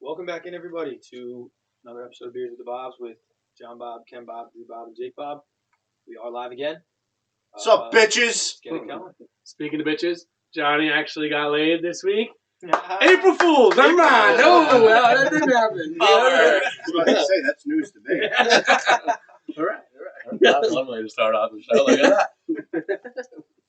Welcome back in, everybody, to another episode of Beers with the Bobs with John Bob, Ken Bob, Drew Bob, and Jake Bob. We are live again. What's up, bitches? Let's get it going. Speaking of bitches, Johnny actually got laid this week. April Fool's! Never mind. No, well, that didn't happen. I was about to say, that's news to me. All right. That's one way to start off the show. Look at that.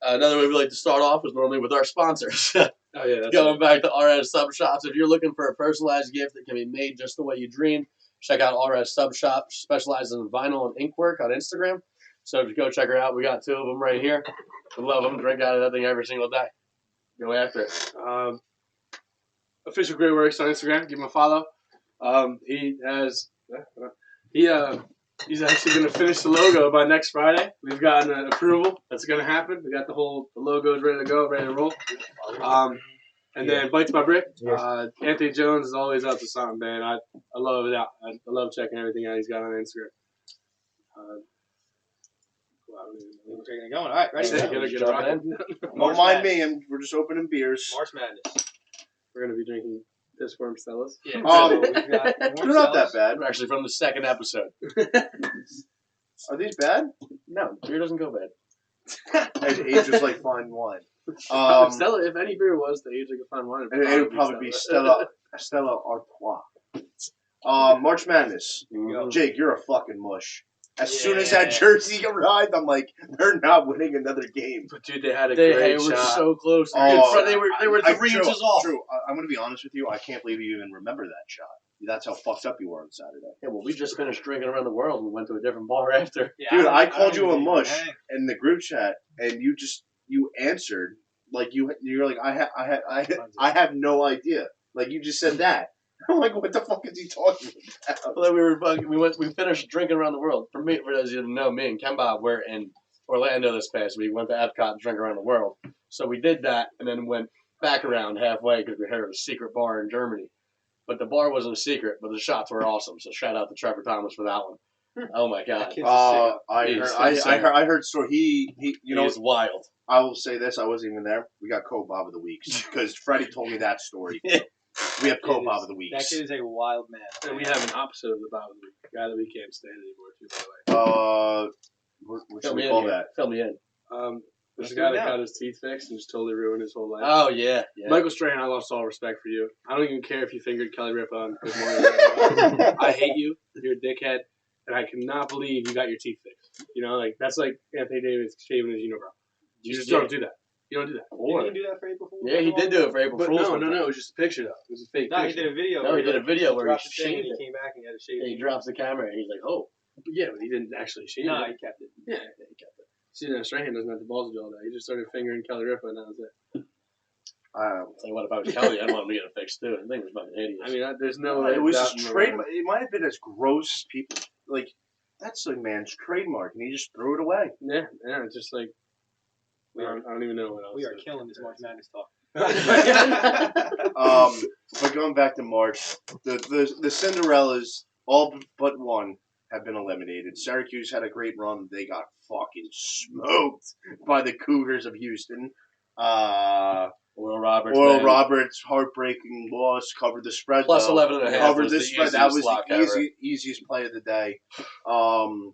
Another way we like to start off is normally with our sponsors. Oh, yeah, that's Going back to RS Sub Shops, if you're looking for a personalized gift that can be made just the way you dreamed, check out RS Sub Shop. Specializes in vinyl and ink work on Instagram. So just go check her out. We got two of them right here. We love them. Drink out of that thing every single day. Go after it. Official Great Works on Instagram. Give him a follow. He's actually going to finish the logo by next Friday. We've gotten an approval. That's going to happen. We got the logos ready to go, ready to roll. Then Bites by Brick. Anthony Jones is always up to something, man. I love it out. I love checking everything out he's got on Instagram. We're taking it going. All right, ready? Don't mind me, we're just opening beers. March Madness. We're going to be drinking Pissworm Stellas. Yeah. Oh, We've got they're not that bad. We're actually from the second episode. Are these bad? No, beer doesn't go bad. It ages like fine wine. Stella, if any beer was to age like a fine wine, It would probably be Stella Artois. March Madness. go. Jake, you're a fucking mush. As soon as that jersey arrived, I'm like, they're not winning another game. But dude, they had a They great were shot. so close. Oh, They were 3 inches off. True. I'm going to be honest with you. I can't believe you even remember that shot. That's how fucked up you were on Saturday. Yeah, well, we just finished drinking around the world and went to a different bar after. Yeah, Dude, I don't called you a even mush hang. in the group chat, and you answered like you're like I have no idea. Like you just said that. I'm like, what the fuck is he talking about? Well, then we finished drinking around the world. For those of you who know, me and Kemba were in Orlando this past week. We went to Epcot to drink around the world. So we did that and then went back around halfway because we heard of a secret bar in Germany. But the bar wasn't a secret, but the shots were awesome. So shout out to Trevor Thomas for that one. Oh my God. Kid's a I heard story. He you know, He's wild. I will say this. I wasn't even there. We got Co-Bob of the Week because Freddie told me that story. We have Co-Bob of the Week. That kid is a wild man. And we have an opposite of the Bob of the Week. Guy that we can't stand anymore, too, by the way. What should we call that? Fill me in. There's Let's a do guy it that now. got his teeth fixed and just totally ruined his whole life. Oh, yeah. Michael Strahan, I lost all respect for you. I don't even care if you fingered Kelly Ripa on Good Morning. I hate you. You're a dickhead. And I cannot believe you got your teeth fixed. You know, like, that's like Anthony Davis shaving his unibrow. You just don't do that. You don't do that. Didn't he do that for April Fool's? Yeah, he did do it for April But Fool's. no, it was just a picture, though. It was a fake No, he picture. did a video. No, he did a video where he dropped the thing and shaved it. he came back and he had to shave And he it. drops the camera and he's like, oh. Yeah, but he didn't actually shave No, it. he kept it. Yeah, he kept it. See, no, Strahan doesn't have the balls to do all that. He just started fingering Kelly Ripa and that was it. I'll tell you what, if I was Kelly, I'd want him to get it fixed too. The thing was fucking hideous. I mean, there's no It was doubt his in my trademark. mind. It might have been as gross people like. That's the man's trademark, and he just threw it away. Yeah, it's just like, I don't even know what else. We are killing this March Madness talk. But going back to March, the Cinderellas, all but one, have been eliminated. Syracuse had a great run. They got fucking smoked by the Cougars of Houston. Oral Roberts. Oral man. Roberts, heartbreaking loss, covered the spread. Plus though. 11.5 Covered was the the spread. That was easiest lock the ever. easiest play of the day. Am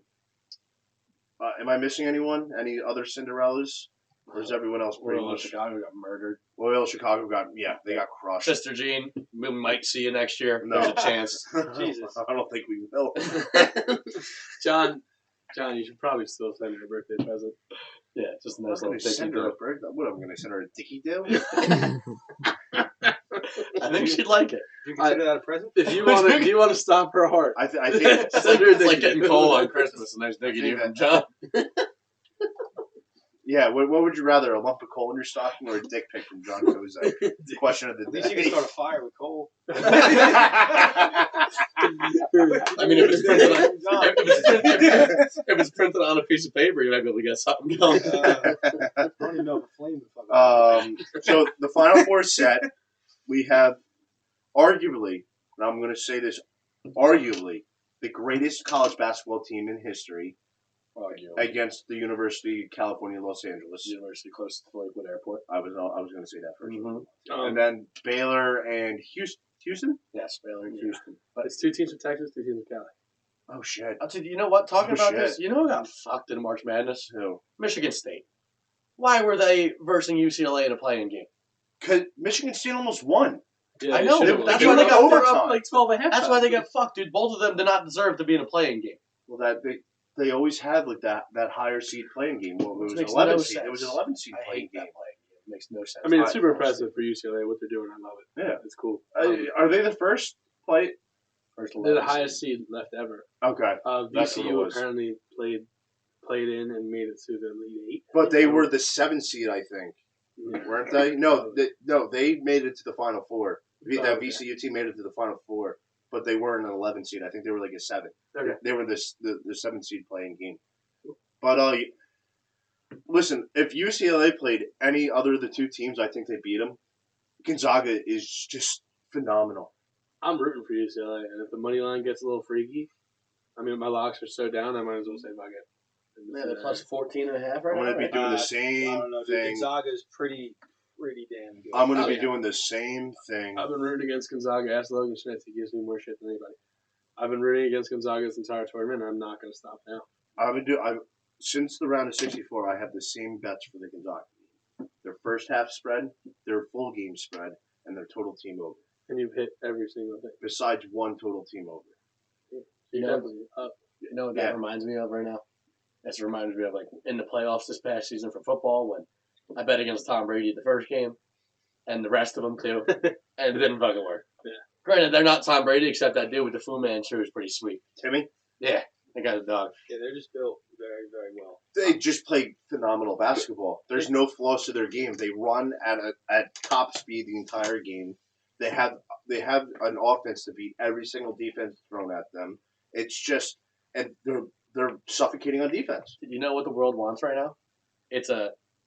I missing anyone? Any other Cinderellas? Or is everyone else pretty Oral much? Chicago got murdered. Loyal Chicago they got crushed. Sister Jean, we might see you next year. No. There's a chance. Jesus. I don't think we will. John, you should probably still send her a birthday present. Yeah, just a I'm nice going little to send her a thing. birthday. What am I going to send her a dicky do? I think she'd like it. Do you consider that a present? If you want to stop her heart, I think. It's like getting coal on Christmas. A nice I diggity think from John. Yeah. What would you rather, a lump of coal in your stocking or a dick pic from John Kozak? Question of the At least you can day. start a fire with coal. I mean, if it's printed on a piece of paper, you might be able to get something going. I don't even know if a flame would fuck So the Final Four set, we have arguably, and I'm going to say this, arguably the greatest college basketball team in history, Arguably. against the University of California, Los Angeles. University close to Lakewood Airport. I was going to say that 1st Mm-hmm. and then Baylor and Houston. Yes, Baylor and Houston. But it's 2 teams from Texas, 2 teams from Cali. Oh shit! I'll tell you, you know what? Talking Oh, about shit. this, you know who got fucked in March Madness? Who? Michigan State. Why were they versing UCLA in a playing game? Because Michigan State almost won. Yeah, I they know, should've but won. that's why they got They were overtime. up like 12 and a half. That's why they got fucked, dude. Both of them did not deserve to be in a playing game. Well, that they always had like that higher seed playing game. Well, it was Which an makes 11 no seed. It was an sense. 11 seed I playing hate game. that playing game. It makes no sense. I mean, it's I- super impressive for UCLA what they're doing. I love it. Yeah. It's cool. Are they the first play? First They're the 11 highest seed. seed left ever. Okay, That's what it VCU was. apparently played in and made it to the Elite 8. but they were the 7 seed, I think, Yeah. weren't they? No, they made it to the Final Four. That Oh, okay. VCU team made it to the Final Four, but they weren't an 11 seed. I think they were like a 7. Okay. They were the 7 seed playing game. But listen, if UCLA played any other of the 2 teams, I think they beat them. Gonzaga is just phenomenal. I'm rooting for UCLA, and if the money line gets a little freaky, I mean, my locks are so down, I might as well say fuck it. Yeah, they're plus 14.5 right I'm now. going to be right? doing the I same don't know, dude. thing. Gonzaga's pretty damn good. I'm going to Oh, be yeah. doing the same thing. I've been rooting against Gonzaga. Ask Logan Schmitz. He gives me more shit than anybody. I've been rooting against Gonzaga this entire tournament, and I'm not going to stop now. Since the round of 64, I have the same bets for the Gonzaga. Their first half spread, their full game spread, and their total team over. And you've hit every single thing. Besides one total team over. You know, Definitely up. you know what that Yeah. reminds me of right now? This reminds me of like in the playoffs this past season for football when I bet against Tom Brady the first game and the rest of them too, and it didn't fucking work. Yeah. Granted, they're not Tom Brady except that dude with the Fu Manchu is pretty sweet. Timmy, Yeah, they got a dog. Yeah, they're just built very, very well. they just play phenomenal basketball. There's no flaws to their game. They run at top speed the entire game. They have an offense to beat every single defense thrown at them. It's just, and they're suffocating on defense. You know what the world wants right now? It's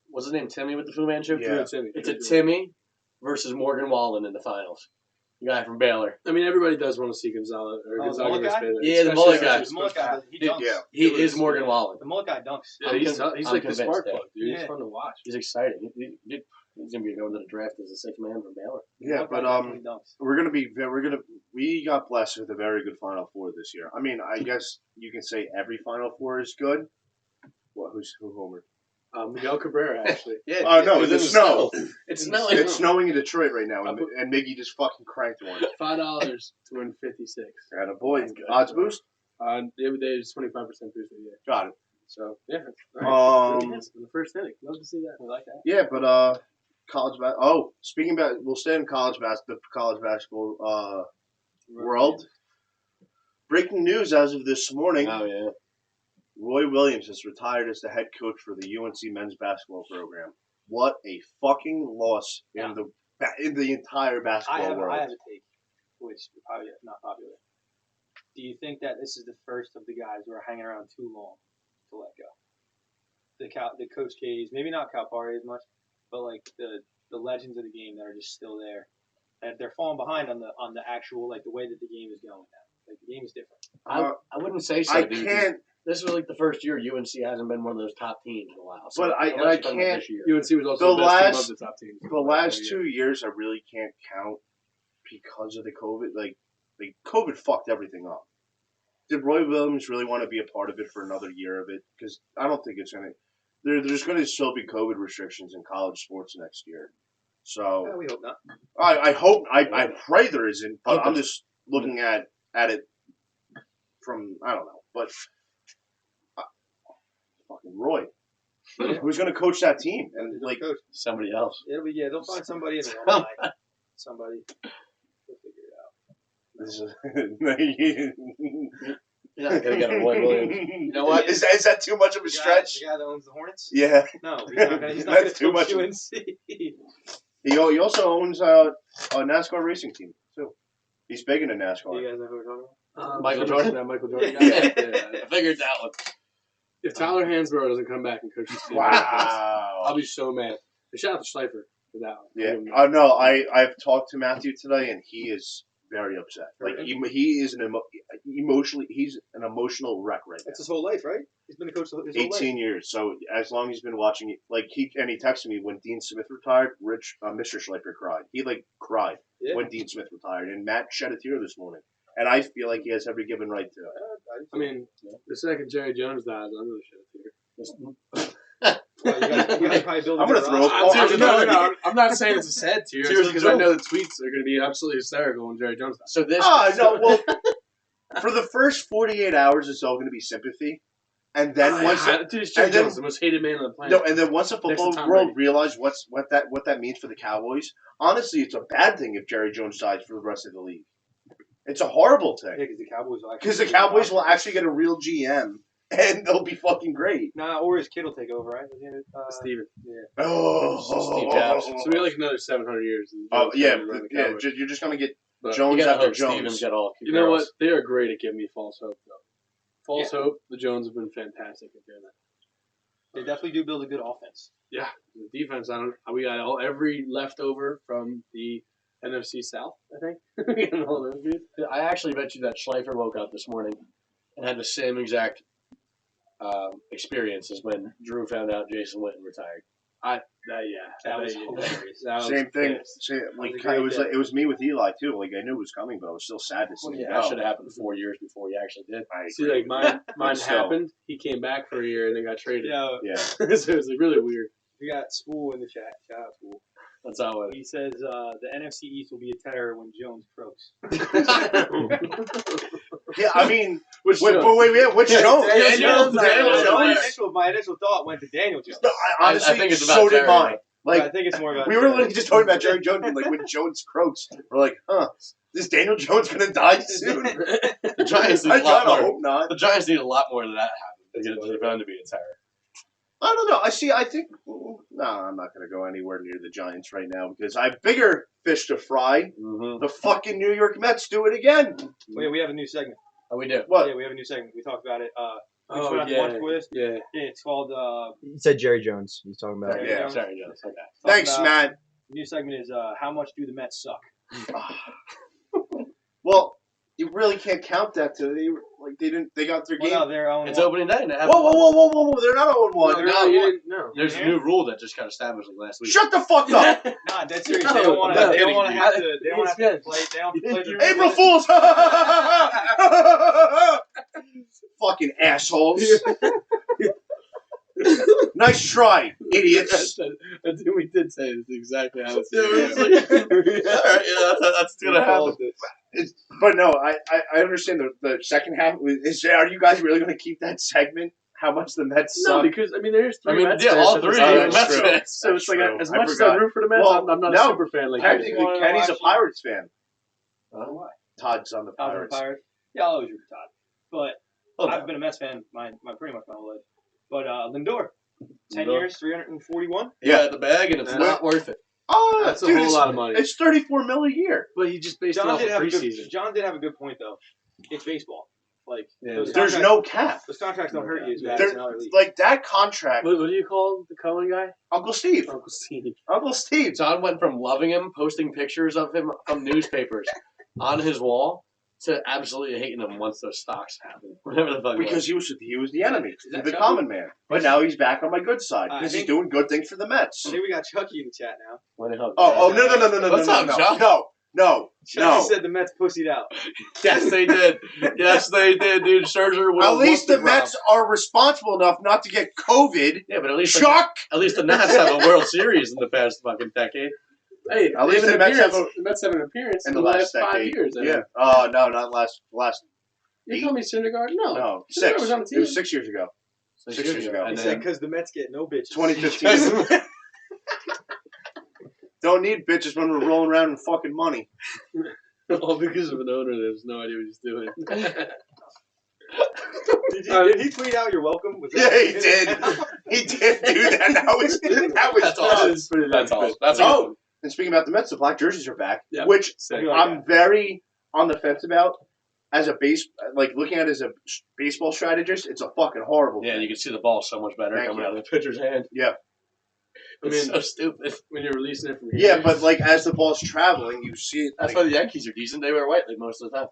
what's his name? Timmy with the Fu Manchu. Yeah. Timmy. It's a Timmy versus Morgan Wallen in the finals. The guy from Baylor. I mean, everybody does want to see Gonzaga or Oh, the Gonzaga mullet versus guy? Baylor. Yeah, the Especially mullet since guy. it's The mullet supposed to guy, happen. he dunks. Yeah. He It was- is Morgan Wallen. The mullet guy dunks. Yeah, I'm he's con- he's I'm like the convinced spark that- plug, dude. He's Yeah. fun to watch. He's exciting. He's gonna be going to the draft as a sixth man from Baylor. Yeah, Mullet guy but definitely dunks. we got blessed with a very good Final Four this year. I mean, I guess you can say every Final Four is good. What? Who homered? Miguel Cabrera, actually. Yeah. Oh no, it's the snow. It's snowing. It's snowing in Detroit right now, I put- and Miggy just fucking cranked one. $5 to win 56. And a boy, That's good. odds boost. The other day, it's 25% boosted. Yeah. Got it. So yeah. All right. Um, Yes, in the first inning. Love to see that. I like that. Yeah, but college speaking about, we'll stay in college basketball world. Breaking news as of this morning: Oh yeah. Roy Williams has retired as the head coach for the UNC men's basketball program. What a fucking loss in the entire I basketball have world. a take, which is probably not popular. Do you think that this is the first of the guys who are hanging around too long to let go? The Coach K's, maybe not Calipari as much, but like the legends of the game that are just still there, and they're falling behind on the actual like the way that the game is going now. Like the game is different. I wouldn't say so. I dude. can't, This was like the first year UNC hasn't been one of those top teams in a while. So But I let's spend can't- this year. UNC was also The the best team last- of the top teams. the last 2 years I really can't count because of the COVID. Like COVID fucked everything up. Did Roy Williams really want to be a part of it for another year of it? Because I don't think it's gonna. There's going to still be COVID restrictions in college sports next year. So we hope not. I hope I pray there isn't, but Hope I'm there's- just looking at it from I don't know, but fucking Roy, who's going to coach that team? And like, Coach, Somebody else. it'll be they'll find somebody in the alumni. Somebody. They'll figure it out. this is, You're not gonna get a Roy Williams. You know what? Is that too much of a stretch? The guy that owns the Hornets? Yeah, No, he's not gonna. He's not That's gonna too coach much. UNC. he also owns a NASCAR racing team too. He's big into Do NASCAR. you guys know who we're talking about? Michael Jordan? Yeah, Michael Jordan. Yeah. I figured that one. If Tyler Hansborough doesn't come back and coach this team, Wow. I'll be so mad. And shout out to Schleifer for that one. Yeah. Give him- No, I've talked to Matthew today, and he is very upset. Like he is he's an emotional wreck right now. That's his whole life, right? He's been a coach his whole life. 18 years. So as long as he's been watching it, like he texted me when Dean Smith retired. Mr. Schleifer cried. He cried when Dean Smith retired, and Matt shed a tear this morning. And I feel like he has every given right to. I mean, the second Jerry Jones dies, I'm going to shed a tear. Well, you guys probably build. I'm gonna throw up. I'm not saying it's a sad tear. Tears Because of I know joy. the tweets are going to be absolutely hysterical when Jerry Jones dies. So this. No. Well, for the first 48 hours, it's all going to be sympathy, and then once. Dude, Jerry and then- Jones, the most hated man on the planet. No, and then once the Next to football Tom world Brady. realizes what that means for the Cowboys, honestly, it's a bad thing if Jerry Jones dies for the rest of the league. It's a horrible Yeah, thing because the Cowboys will actually get a real GM, and they'll be fucking great. Nah, or his kid will take over, right? Steven. Oh, Steve Jobs. So we have like another 700 years. Oh yeah, Around the yeah. Cowboys. You're just gonna get But Jones You gotta after hope Jones. Stevens get all. you know what? They are great at giving me false hope, though. False hope. The Jones have been fantastic at doing that. They definitely do build a good offense. Yeah, the defense. We got every leftover from the NFC South. I think. We got all those dudes. I actually bet you that Schleifer woke up this morning and had the same exact experience as when Drew found out Jason Witten retired. That was hilarious. That was Same thing. pissed. was a great day. It was me with Eli too. Like I knew it was coming, but I was still sad to see Well, him that go. should have happened 4 years before he actually did. I See, agree. like mine But still. happened. He came back for a year and then got traded. Yeah, Yeah. so it was like really weird. we got Spool in the chat. Shout out Spool. That's how it. He says the NFC East will be a terror when Jones croaks. Yeah, I mean, Which wait, Jones? but wait, which Jones? Daniel Jones. My initial thought went to Daniel Jones. No, I honestly, I think it's about so did Jerry. mine. I Like think it's more about we were literally just talking about Jerry Jones, and like when Jones croaks, we're like, huh, is Daniel Jones gonna die soon? The Giants need I a lot kind of more. hope not. The Giants need a lot more than that happen to get it found to be a terror. I don't know. I think. No, I'm not going to go anywhere near the Giants right now because I have bigger fish to fry. Mm-hmm. The fucking New York Mets do it again. Wait, we have a new segment. Oh, we do. What? Yeah, we have a new segment. We talked about it. We Oh, went out to yeah. lunch with us. Yeah. Yeah, it's called. You said Jerry Jones. He's talking about. Jerry Yeah. Jones. Sorry, Jones. Okay. Talking Thanks, about- Matt. The new segment is how much do the Mets suck? Well, you really can't count that to they got their Well, game. no, they're on. It's opening day. And they have Whoa! They're not 0-1. They're No, not. you didn't. No. There's a new rule that just got established like last week. Shut the fuck up, Nah, that's serious. No, They don't want to. no, They don't want to kidding. have to. They don't have to play. They don't have to play. the- April Fools! Fucking assholes! Nice try, idiots. That's what we did say. It's exactly how it's. Yeah, it's like- All right, yeah, that's gonna happen. But no, I understand the second half. Are you guys really going to keep that segment? How much the Mets No, suck? because I mean, there's I three mean, Mets yeah, fans all at three this are time. Mets fans. So it's like True. as I much as forgot. I root for the Mets, Well, I'm not no. a super fan like Kenny's you. wanna Kenny's a watch- Pirates fan. Why? Todd's on the I was Pirates. a Pirate. Yeah, I always root for Todd. But Oh, I've been a Mets fan my pretty much my whole life. But Lindor, 10 Lindor. years, 341. Yeah, the bag, and it's Yeah. not worth it. Oh, That's a dude, whole it's, lot of money. It's $34 million a year. But he just based it John off did of have a good. preseason. John did have a good point though. It's baseball. Like Yeah, those There's contracts- no cap. Those contracts don't hurt you as bad There- as another league. Like that contract, What do you call the Cohen guy? Uncle Steve. Uncle Steve. Uncle Steve. John went from loving him, posting pictures of him from newspapers on his wall, to absolutely hating him once those stocks happened. Whatever the fuck. Because he was the enemy, that the Chucky? common man. But now he's back on my good side I because he's think- doing good things for the Mets. I think we got Chucky in the chat now. Oh no! What's up, John? No. Chucky said the Mets pussied out. Yes, they did. Yes, they did, dude. Scherzer will. At least the whoop ground. Mets are responsible enough not to get COVID. Yeah, but at least Chuck. at least the Nats have a World Series in the past fucking decade. Hey, At least they the have an Mets have appearance. The Mets have an appearance in in the the last last 5 decade. years. I Yeah. mean. Oh no, not last. You call me Syndergaard? No. No, Syndergaard 6. was on the It team. was 6 years ago. 6 years ago. He And said then, because the Mets get no bitches. 2015. Don't need bitches when we're rolling around in fucking money. All because of an owner that has no idea what he's doing. Did he tweet out "You're welcome"? Was Yeah, that- he did. He did do that. That was That's awesome. That's all. That's Oh, all. and speaking about the Mets, the black jerseys are back, Yep. which Sick. You like I'm very on the fence about. As a looking at it as a baseball strategist, it's a fucking horrible Yeah, thing. you can see the ball so much better Thank coming you. out of the pitcher's hand. Yeah. I It's mean, so stupid. when you're releasing it from here. Yeah, but like as the ball's traveling, you see it. That's like, why the Yankees are decent. They wear white like most of the time.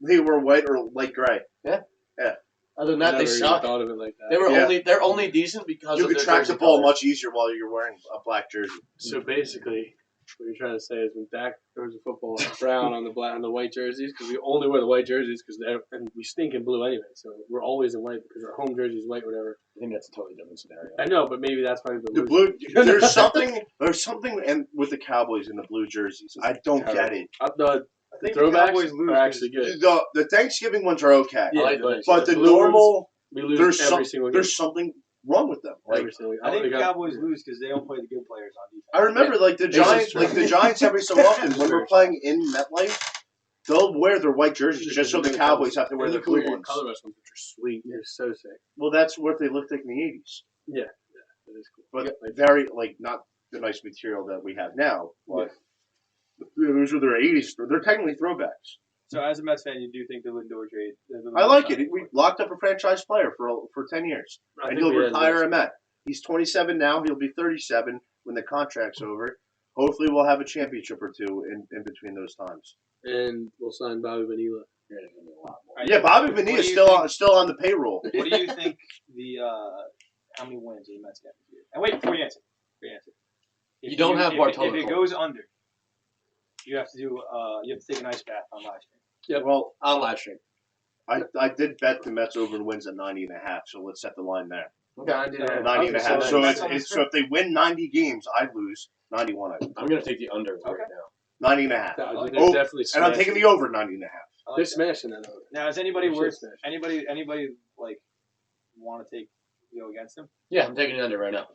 they were white or light gray. Other than that, Never they even suck. thought of it like that. They were Yeah. they're only decent because You of could their track the jersey ball colors. much easier while you're wearing a black jersey. So basically, what you're trying to say is when Dak throws the football, it's brown on the black on the white jerseys because we only wear the white jerseys and we stink in blue anyway. So we're always in white because our home jersey is white, whatever. I think that's a totally different scenario. I know, but maybe that's why we're The losing. blue, there's something, and with the Cowboys in the blue jerseys, I don't get it. The I think the throwbacks Cowboys lose are actually good. The Thanksgiving ones are okay, Yeah, like the but the blue ones, normal, we lose there's every single game. there's something wrong with them. Like Every single game. I think They the got- Cowboys lose because they don't play the good players on defense. I remember, like the This is Giants, true. every so often when we're playing in MetLife, they'll wear their white jerseys just so the Cowboys have to wear And their you can wear blue your ones. colorless ones, which are sweet. They're so sick. Well, that's what they looked like in the '80s, That is cool. but Like, very not the nice material that we have now. But those are their '80s. They're technically throwbacks. So as a Mets fan, you do think the Lindor trade? I like it. We locked up a franchise player for 10 years, I and think he'll we had retire this. a Met. He's 27 now. He'll be 37 when the contract's over. Hopefully, we'll have a championship or two in between those times. And we'll sign Bobby Vanilla. You're gonna give me a lot more. Yeah, Bobby What do Vanilla's you still on the payroll. What do you think the how many wins are the Mets get this year? And wait, before you answer. If You don't have Bartolo If it Colon. goes under, you have to take an ice bath on live stream. Yep. Well, I'll live stream. I did bet the Mets over and wins at 90.5, so let's set the line there. Okay. 90.5. Okay, So that's so if they win 90 games, I'd lose 91. I'm gonna take the under right Okay. now. 90.5. They're Oh, definitely and I'm smashing. taking the over 90.5. I like They're that. smashing that over. Now, is anybody They're worse? smashing. Anybody like want to go against them? Yeah, I'm taking the under right now.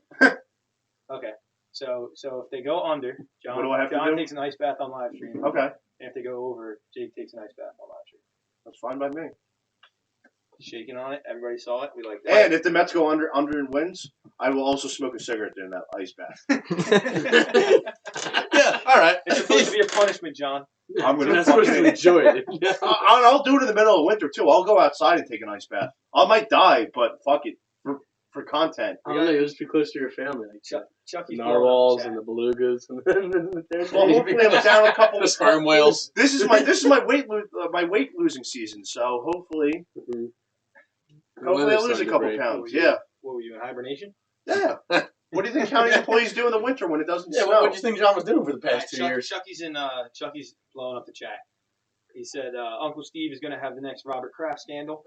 Okay. So if they go under, John What do I have to John do? takes an ice bath on live stream. Okay, And if they go over, Jake takes an ice bath on live stream. that's fine by me. Shaking on it. Everybody saw it. We like that. And if the Mets go under and wins, I will also smoke a cigarette during that ice bath. Yeah. All right. It's supposed to be a punishment, John. I'm You're gonna not supposed to fucking. enjoy it. I'll do it in the middle of winter too. I'll go outside and take an ice bath. I might die, but fuck it for content. I don't know. You'll just be close to your family. Like Chucky's narwhals blowing and up the belugas. And Well, hopefully I'm down a couple. The sperm whales. This is my weight losing season. So hopefully I lose a couple pounds. Yeah, What were you in hibernation? yeah. What do you think county employees do in the winter when it doesn't Yeah. snow? What do you think John was doing for the past 2 years? Chucky's blowing up the chat. He said Uncle Steve is going to have the next Robert Kraft scandal.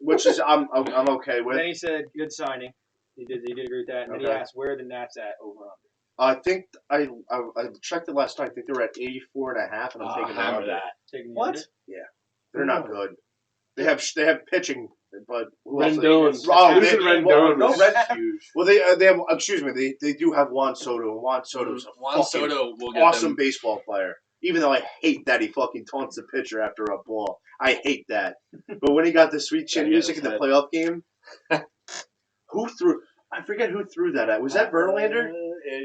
Which is I'm okay with. Then he said good signing. He did agree with that. And then he Okay. asked where are the Nats at over under. I think I checked it last night. I think they were at 84.5, and I'm taking the hammer under. that. Taking the What? under. They're not good. They have pitching, but who else? Rendon. Oh, Losing they- Rendon no, was Red- huge. Well, they have. Excuse me. They do have Juan Soto, and Juan Soto's a Juan fucking Soto will get awesome them. baseball player. Even though I hate that he fucking taunts the pitcher after a ball, I hate that. But when he got the sweet chin Yeah, music in the that's playoff game, who threw? I forget who threw that at. Was that Verlander?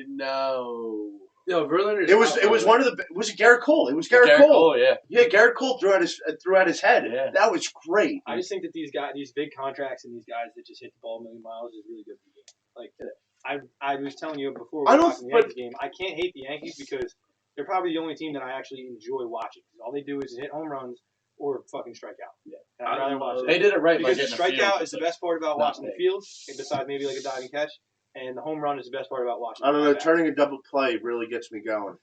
No. Yo, Verlander. It was one of the. Was it Garrett Cole? It was Garrett Cole. Yeah. Yeah, Garrett Cole threw at his head. Yeah. That was great. I just think that these big contracts and these guys that just hit the ball a million miles is really good for the game. Like I was telling you before we I were don't- watching the but- Yankees game, I can't hate the Yankees because they're probably the only team that I actually enjoy watching. Because all they do is hit home runs or fucking strike out. Yeah. And I'd rather watch They that. did it right by Because the getting a field strikeout is the best part about Not watching the big. field, besides maybe like a diving catch, and the home run is the best part about watching. I don't the know. at-bat. Turning a double play really gets me going.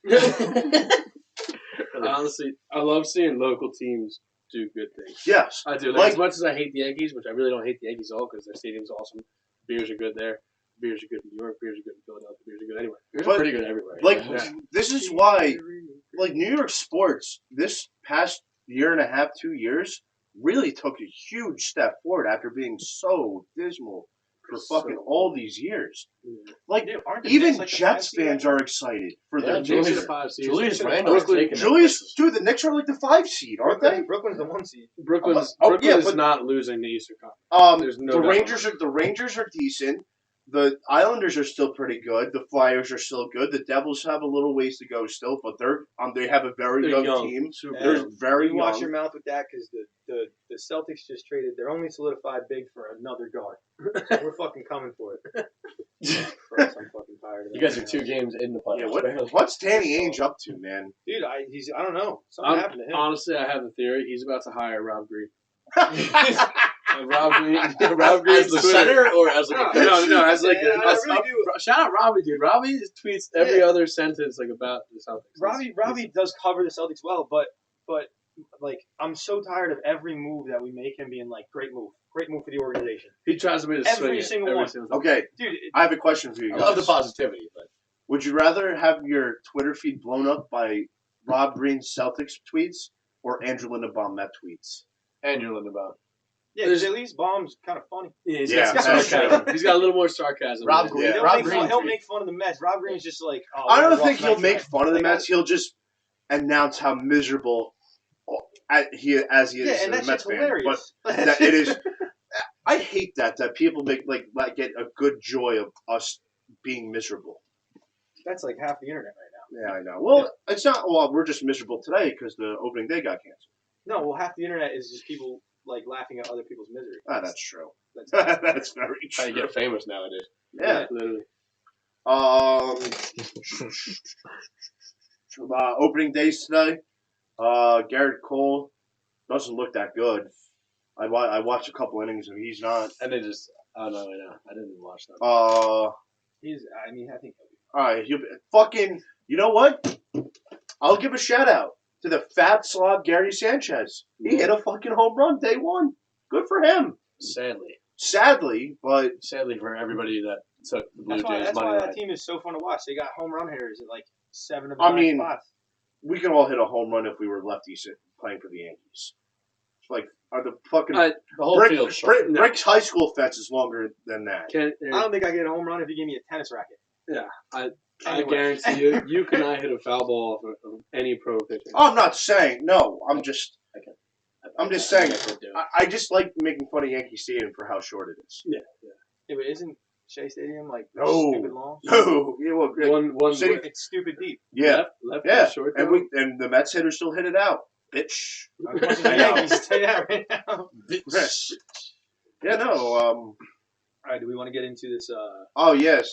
Honestly, I love seeing local teams do good things. Yes. I do. Like- As much as I hate the Yankees, which I really don't hate the Yankees at all because their stadium's awesome. Beers are good there. Beers are good in New York. Beers are good in Philadelphia. Beers are good anywhere. They're But- pretty good everywhere. Like Yeah. this is why, like New York sports, this past year and a half, 2 years, really took a huge step forward after being so dismal for fucking all these years. Like Dude, aren't the even Knicks like the Jets 5 seed fans right are excited for Yeah, their Knicks Julius- are future. the 5 seed. Julius Randle's Brooklyn, taking Julius, dude, the Knicks are like the 5 seed, now? aren't they? Brooklyn's the 1 seed. Brooklyn's Oh, yeah, Brooklyn's but- not losing the Eastern Conference. There's no the doubt. Rangers are decent. The Islanders are still pretty good. The Flyers are still good. The Devils have a little ways to go still, but they have a very They're young young. team. Super They're young. very You watch young. your mouth with that because the Celtics just traded their only solidified big for another guard. We're fucking coming for it. Christ, I'm fucking tired of that. You guys are 2 games in the playoffs. Yeah, barely. what's Danny Ainge up to, man? Dude, I don't know. Something happened to him. Honestly, I have a theory. He's about to hire Rob Green. Rob Green As the center or as like a coach? No, as like Yeah, I really do. shout out Robbie, dude. Robbie tweets every other sentence like about the Celtics. Robbie does cover the Celtics well, but like I'm so tired of every move that we make him being like great move for the organization. He tries to make us swing Every it single every one. single time. Okay, Dude, I have a question for you I guys. love the positivity, but Would you rather have your Twitter feed blown up by Rob Green's Celtics tweets or Andrew Lindenbaum Met tweets? Andrew Lindenbaum. yeah, because at least Baum's kind of funny. Yeah, he's Yeah, got some that's sarcasm. true. He's got a little more sarcasm. Rob than- Green. Yeah. He'll make fun of the Mets. Rob Green's just like, oh, I don't we're think rough he'll night make tonight. fun of the Like, Mets. He'll just announce how miserable he is Yeah, as and a that's Mets just fan. hilarious. But that it is. I hate that people make like get a good joy of us being miserable. That's like half the internet right Yeah, I know. Well, it's not. Well, we're just miserable today because the opening day got canceled. now. No, well, half the internet is just people like laughing at other people's misery. Ah, that's true. That's That's very How you true. get famous nowadays. Yeah. literally. Opening days today. Garrett Cole doesn't look that good. I watched a couple innings and he's not. And they just, oh no, I know. I didn't even watch that. All I think he'll be. right, he'll be, fucking. You know what? I'll give a shout out to the fat slob Gary Sanchez. He hit a fucking home run day one. Good for him. Sadly, but Sadly for everybody that took the Blue That's why, Jays that's money why line. that team is so fun to watch. They got home run hitters at like 7 of the I 9 mean, spots. we can all hit a home run if we were lefties playing for the Yankees. It's like, are the fucking I- The whole field's short. Brick's high school fence is longer than that. I don't think I get a home run if you give me a tennis racket. I Anyway. guarantee you cannot hit a foul ball of any pro pitcher. I'm not saying no. I'm just saying. I could do it. I just like making fun of Yankee Stadium for how short it is. Yeah, but isn't Shea Stadium like No. stupid long? No, yeah, well, One City- It's stupid deep. yeah, left yeah, short. and the Mets hitters still hit it out, bitch. As much as I the know. Yankees say that right now. Yeah, no. All right, do we want to get into this? Oh yes,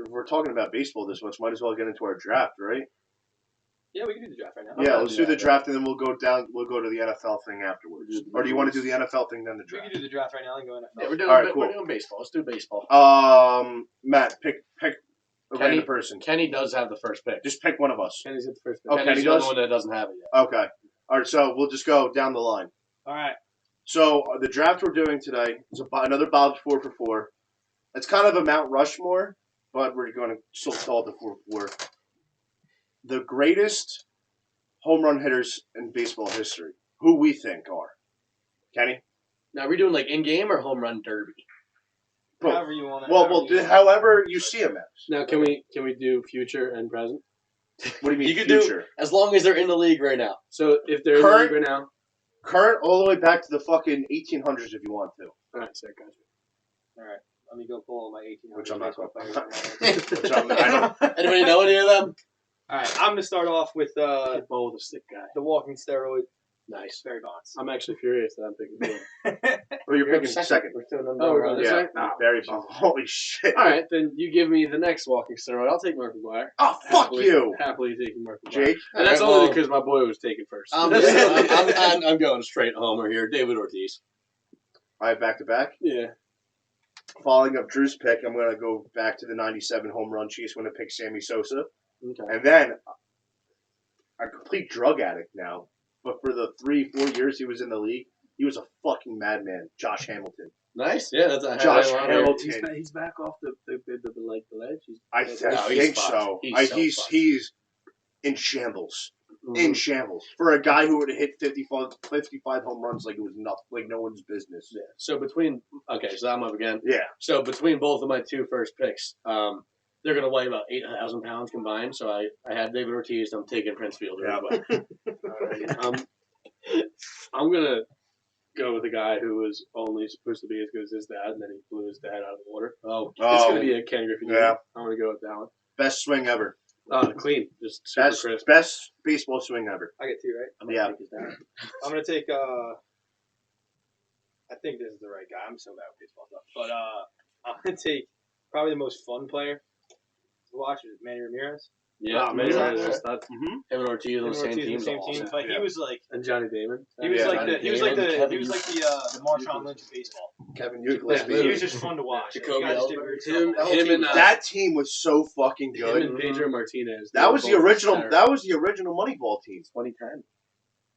we're talking about baseball this much. Might as well get into our draft, right? Yeah, we can do the draft right now. Yeah, about let's to do do the that, draft and then we'll go to the NFL thing afterwards. Or do you want to do the NFL thing then the We draft? can do the draft right now and go NFL. Yeah, we're doing, All right, we're cool. doing baseball. Let's do baseball. Matt, pick a Kenny- random person. Kenny does have the first pick. Just pick one of us. Kenny's at the first. Okay, Kenny's he the only does? one that doesn't have it yet. Okay. All right, so we'll just go down the line. All right. So the draft we're doing today is another Bob's 4 for 4. It's kind of a Mount Rushmore, but we're going to still call it the 4 for 4. The greatest home run hitters in baseball history. Who we think are. Kenny? Now, are we doing like in game or home run derby? Both. However you want it. Well, however you see them as. Now can we do future and present? What do you mean You could do- future? As long as they're in the league right now. So if they're in the Current- league right now, Current all the way back to the fucking 1800s if you want to. all right, sick, gotcha. All right. Let me go pull all my 1800 Which I'm not baseball going players. to. Which I don't. Anybody know any of them? All right. I'm gonna start off with Hit ball with a stick guy. the walking steroid, Nice. Barry Bonds. I'm actually furious that I'm picking him. Or you're picking second. We're still number we're going this Yeah, way? Oh, very holy shit. all right, then you give me the next walking steroid. I'll take Mark McGuire. Oh, fuck Happily- you, Happily taking Mark McGuire. Jake. And that's All right, only well- because my boy was taken first. I'm going straight homer here. David Ortiz. I have back to back. Yeah. Following up Drew's pick, I'm going to go back to the 97 home run Chiefs. I'm going to pick Sammy Sosa. Okay. And then, a complete drug addict now. But for the 3-4 years he was in the league, he was a fucking madman. Josh Hamilton. Nice. Yeah, that's a Josh Hamilton. Hamilton. He's back off the ledge. I No, he's think fucked. so. He's so fucked. He's in shambles. Mm-hmm. In shambles. For a guy who would have hit 55 home runs like it was nothing, like no one's business. Yeah. So so I'm up again. Yeah. So between both of my two first picks, they're going to weigh about 8,000 pounds combined. So I had David Ortiz. I'm taking Prince Fielder. Yeah. as well. I'm gonna go with a guy who was only supposed to be as good as his dad, and then he blew his dad out of the water. Oh, It's Oh, gonna be a Ken Griffey. yeah. I'm gonna go with that one. best swing ever. Clean, just super crisp. Best baseball swing ever. I get 2 right. I'm gonna Yeah. take his dad. I'm gonna take. I think this is the right guy. I'm so bad with baseball stuff, but I'm gonna take probably the most fun player to watch is Manny Ramirez. Yeah, Oh, man, man. that's not, Mm-hmm. Him and Ortiz on the Him and same Ortiz team. the same team. Awesome. But Yeah. he was like and Johnny Damon. he was Yeah. like Johnny the Damon, he was like the Marshawn Lynch of baseball. Kevin Yeah, Youkilis. literally. He was just fun to watch. Jacoby You guys did Ellsbury. weird Him, stuff. him and That team was so fucking him good. and Pedro Martinez. they That were was the both original. hysterical. That was the original Moneyball team. 2010.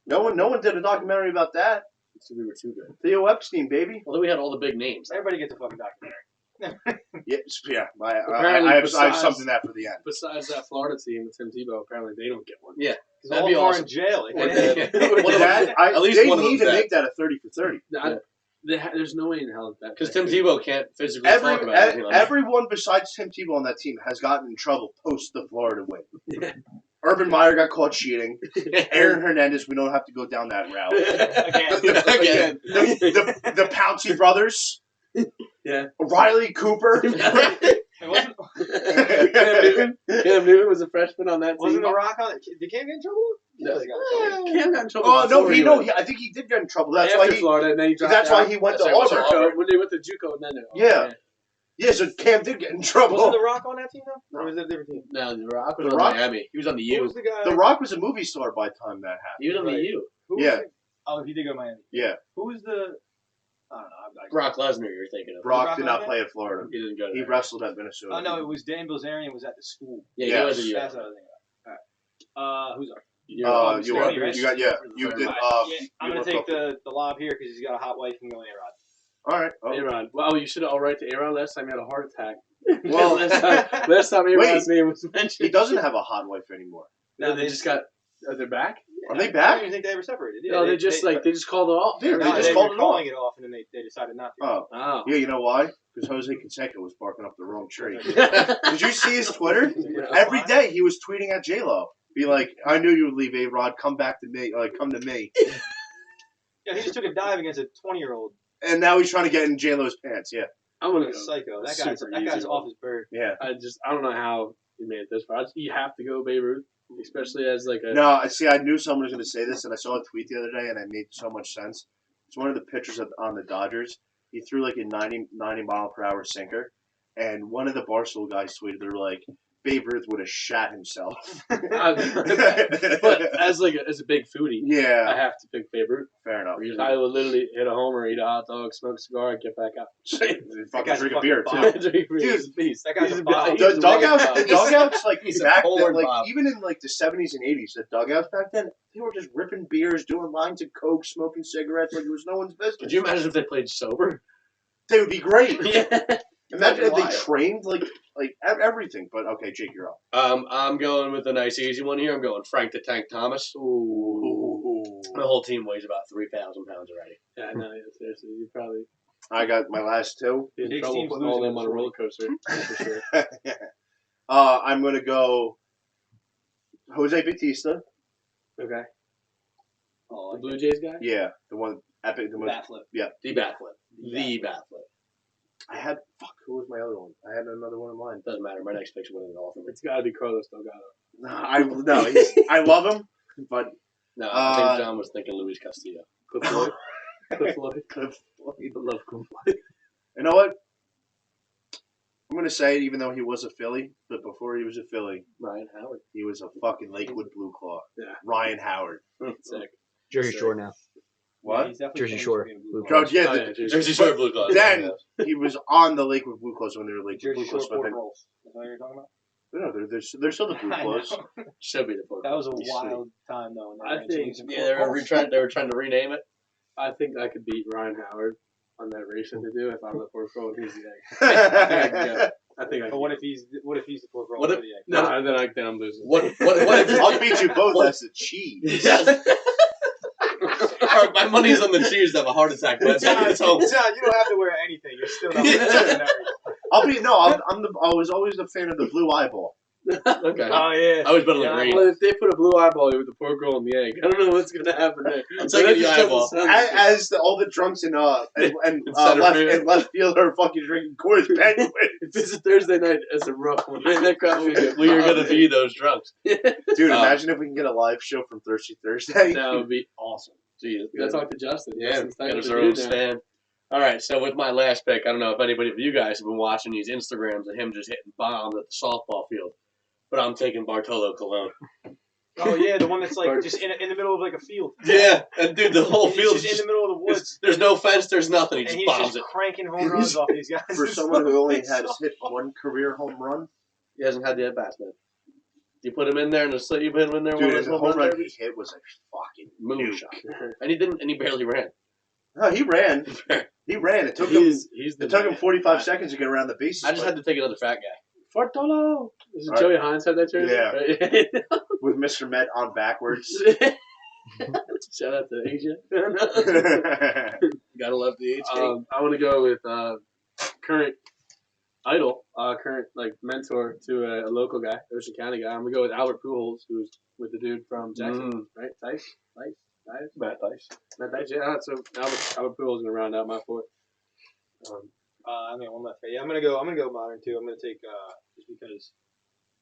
No one did a documentary about that. So we were too good. Theo Epstein, baby. Although we had all the big names. Everybody gets a fucking documentary. Yes, yeah. Apparently I have besides- something there for the end. Besides that Florida team with Tim Tebow, apparently they don't get one. Yeah. Because That'd all be of them are awesome. in jail. They Or can't- they- One of That, I, at least they one of need to them's make that a 30 for 30. There's no way in hell that Because Tim Tebow can't physically talk about anything like that. Everyone besides Tim Tebow on that team has gotten in trouble post the Florida win. Yeah. Urban Meyer got caught cheating. Aaron Hernandez, we don't have to go down that route. Again. The Pouncey brothers. Yeah. Riley Cooper. It wasn't, Cam Newton was a freshman on that team. wasn't The Rock on it? Did Cam get in trouble? No. He got in trouble. Cam got in trouble. Oh no, before he went. I think he did get in trouble. That's After why he. Florida, and then he dropped That's out. why he went to That's why he went to Auburn. Auburn. When they went to JUCO, and then they Yeah. Yeah, so Cam did get in trouble. Wasn't The Rock on that team though? Or was it a different team? No, The Rock was The on Rock? Miami. He was on the Who U. was the guy? The Rock was a movie star by the time that happened. He was on the Right. U. Who was Yeah. the- oh, he did go to Miami. Yeah, Who was the? I don't know. Brock Lesnar, you're thinking of. Brock Rock did on not that? play at Florida. He didn't go to He there. wrestled at Minnesota. Oh no, it was Dan Bilzerian was at the school. Yeah, Yes. he went to the U. That's what I was thinking about. All right. Who's on? You Stoney, are. right? You got. Yeah, you did. Yeah, I'm you gonna were take talking- the lob here because he's got a hot wife and going A-Rod. All right. Oh. A-Rod. Well, you should have all right to A-Rod last time he had a heart attack. Well, last time A-Rod's name was mentioned. he doesn't have a hot wife anymore. No, they just got. Are they back? Are they I back? don't even think they ever separated. Yeah, No, they just they just called it off. Dude, no, they just they called were it calling off. it off, and then they decided not to. Oh, Oh. yeah. You know why? Because Jose Canseco was barking up the wrong tree. Did you see his Twitter? Every day he was tweeting at J Lo, be like, "I knew you would leave A-Rod. Come back to me. Like, come to me." Yeah, he just took a dive against a 20-year-old. And now he's trying to get in J Lo's pants. Yeah, I'm gonna go. Psycho. That Super guy's easy off one. his bird. yeah. I don't know how he made it this far. You have to go Babe Ruth, especially as like a. No, I see. I knew someone was going to say this, and I saw a tweet the other day, and it made so much sense. It's one of the pitchers on the Dodgers. He threw like a 90 mile per hour sinker, and one of the Barstool guys tweeted, "They're like, Babe Ruth would have shot himself." But as a big foodie, I yeah, have to pick Babe Ruth. fair enough. I would literally hit a homer, eat a hot dog, smoke a cigar, get back out. Fucking guy's drink a fucking beer bomb. too. He's a beast. That guy's He's a bomb. he's The dugouts, wicked the bomb. dugouts, like He's a back then, porn like Bob. even in like the 70s and 80s, the dugouts back then, they were just ripping beers, doing lines of coke, smoking cigarettes, like it was no one's business. Could you imagine if they played sober? They would be great. Yeah. Imagine if they Wild. trained like everything. But okay, Jake, you're up. I'm going with a nice easy one here. I'm going Frank the Tank Thomas. Ooh. My whole team weighs about 3,000 pounds already. Yeah, no, yeah, seriously, you probably I got my last two. be in Big trouble teams putting all losing them on a this roller coaster. That's for sure. I'm gonna go Jose Batista. Okay. Oh, The Blue Jays guy? Yeah, the one epic, the most. bat flip. The bat flip. The bat flip. I had who was my other one? I had another one of mine. Doesn't matter. My next pick's winning it all for me. It's got to be Carlos Delgado. I love him, but No, I think John was thinking Luis Castillo. Cliff Floyd. Cliff Floyd. Cliff Floyd. I love Cliff Floyd. You know what? I'm gonna say it, even though he was a Philly, but before he was a Philly, Ryan Howard. he was a fucking Lakewood Blue Claw. Yeah. Ryan Howard. Sick. Jersey Shore now. Yeah, What? he's definitely Jersey famous Shore. for being a blue Blue collar. Coach, yeah, Oh, the- yeah, Jersey Jersey Shore. Shore Blue Claws. then he was on the Lakewood Blue Claws when they were Lakewood Blue Jersey Claws. Shore But pork then, rolls. Is that what you're talking about? no, they're still the Blue I Claws. know. Should be the Blue That was a He's wild time though. when I they were think- introducing Yeah, pork rolls. they were trying to rename it. I think I could beat Ryan Howard on that racing to do if I'm the pork roll and he's the egg. I think I can go. I think I can But what go. if he's the pork roll? What for if- the egg? No, then I'm losing. What if I'll beat you both as the cheese. All right, my money's on the cheese to have a heart attack. But it's John, it's home. you don't have to wear anything. You're still not winning everything. I was always a fan of the blue eyeball. Okay. Oh yeah. I always bet on the Yeah, green. Well, if they put a blue eyeball with the pork roll and the egg, I don't know what's gonna happen there. I'm So taking that the just doesn't eyeball. sound- As all the drunks and Center left field. and left field are fucking drinking Coors Banquet. If it's a Thursday night, it's a rough one. That crowd's gonna get We are pounded. going to be those drunks. Dude, imagine if we can get a live show from Thirsty Thursday. That would be awesome. Jeez. We gotta talk to Justin. Yeah, Justin's got talking us to our the own dude now. stand. All right, so with my last pick, I don't know if anybody of you guys have been watching these Instagrams of him just hitting bombs at the softball field, but I'm taking Bartolo Colon. Oh yeah, the one that's like just in the middle of like a field. Yeah, and dude, the whole He's field just in the middle of the woods, there's no fence, there's nothing. He and just he's bombs just it. cranking home runs off these guys. For It's someone who only it's has so hit one career home run, He hasn't had the at bats, man. You put him in there, and you put him in there. dude, one of and those the home run derbies. he hit was a fucking Moonshot. And he didn't, and he barely ran. No, he ran. He ran. It took him. He's the It took him man. 45 seconds to get around the bases. I just had to take another fat guy. Bartolo. Is it All right. Joey Hines had that jersey? Yeah. With Mr. Met on backwards. Shout out to Asia. Gotta love the H. I want to go with current idol, current like mentor to a local guy, Ocean County guy. I'm gonna go with Albert Pujols, who's with the dude from Jackson, right? Tice. Matt Dice. Yeah. So Albert Pujols is gonna round out my fourth. I mean, one left. Yeah, I'm gonna go modern too. I'm gonna take just because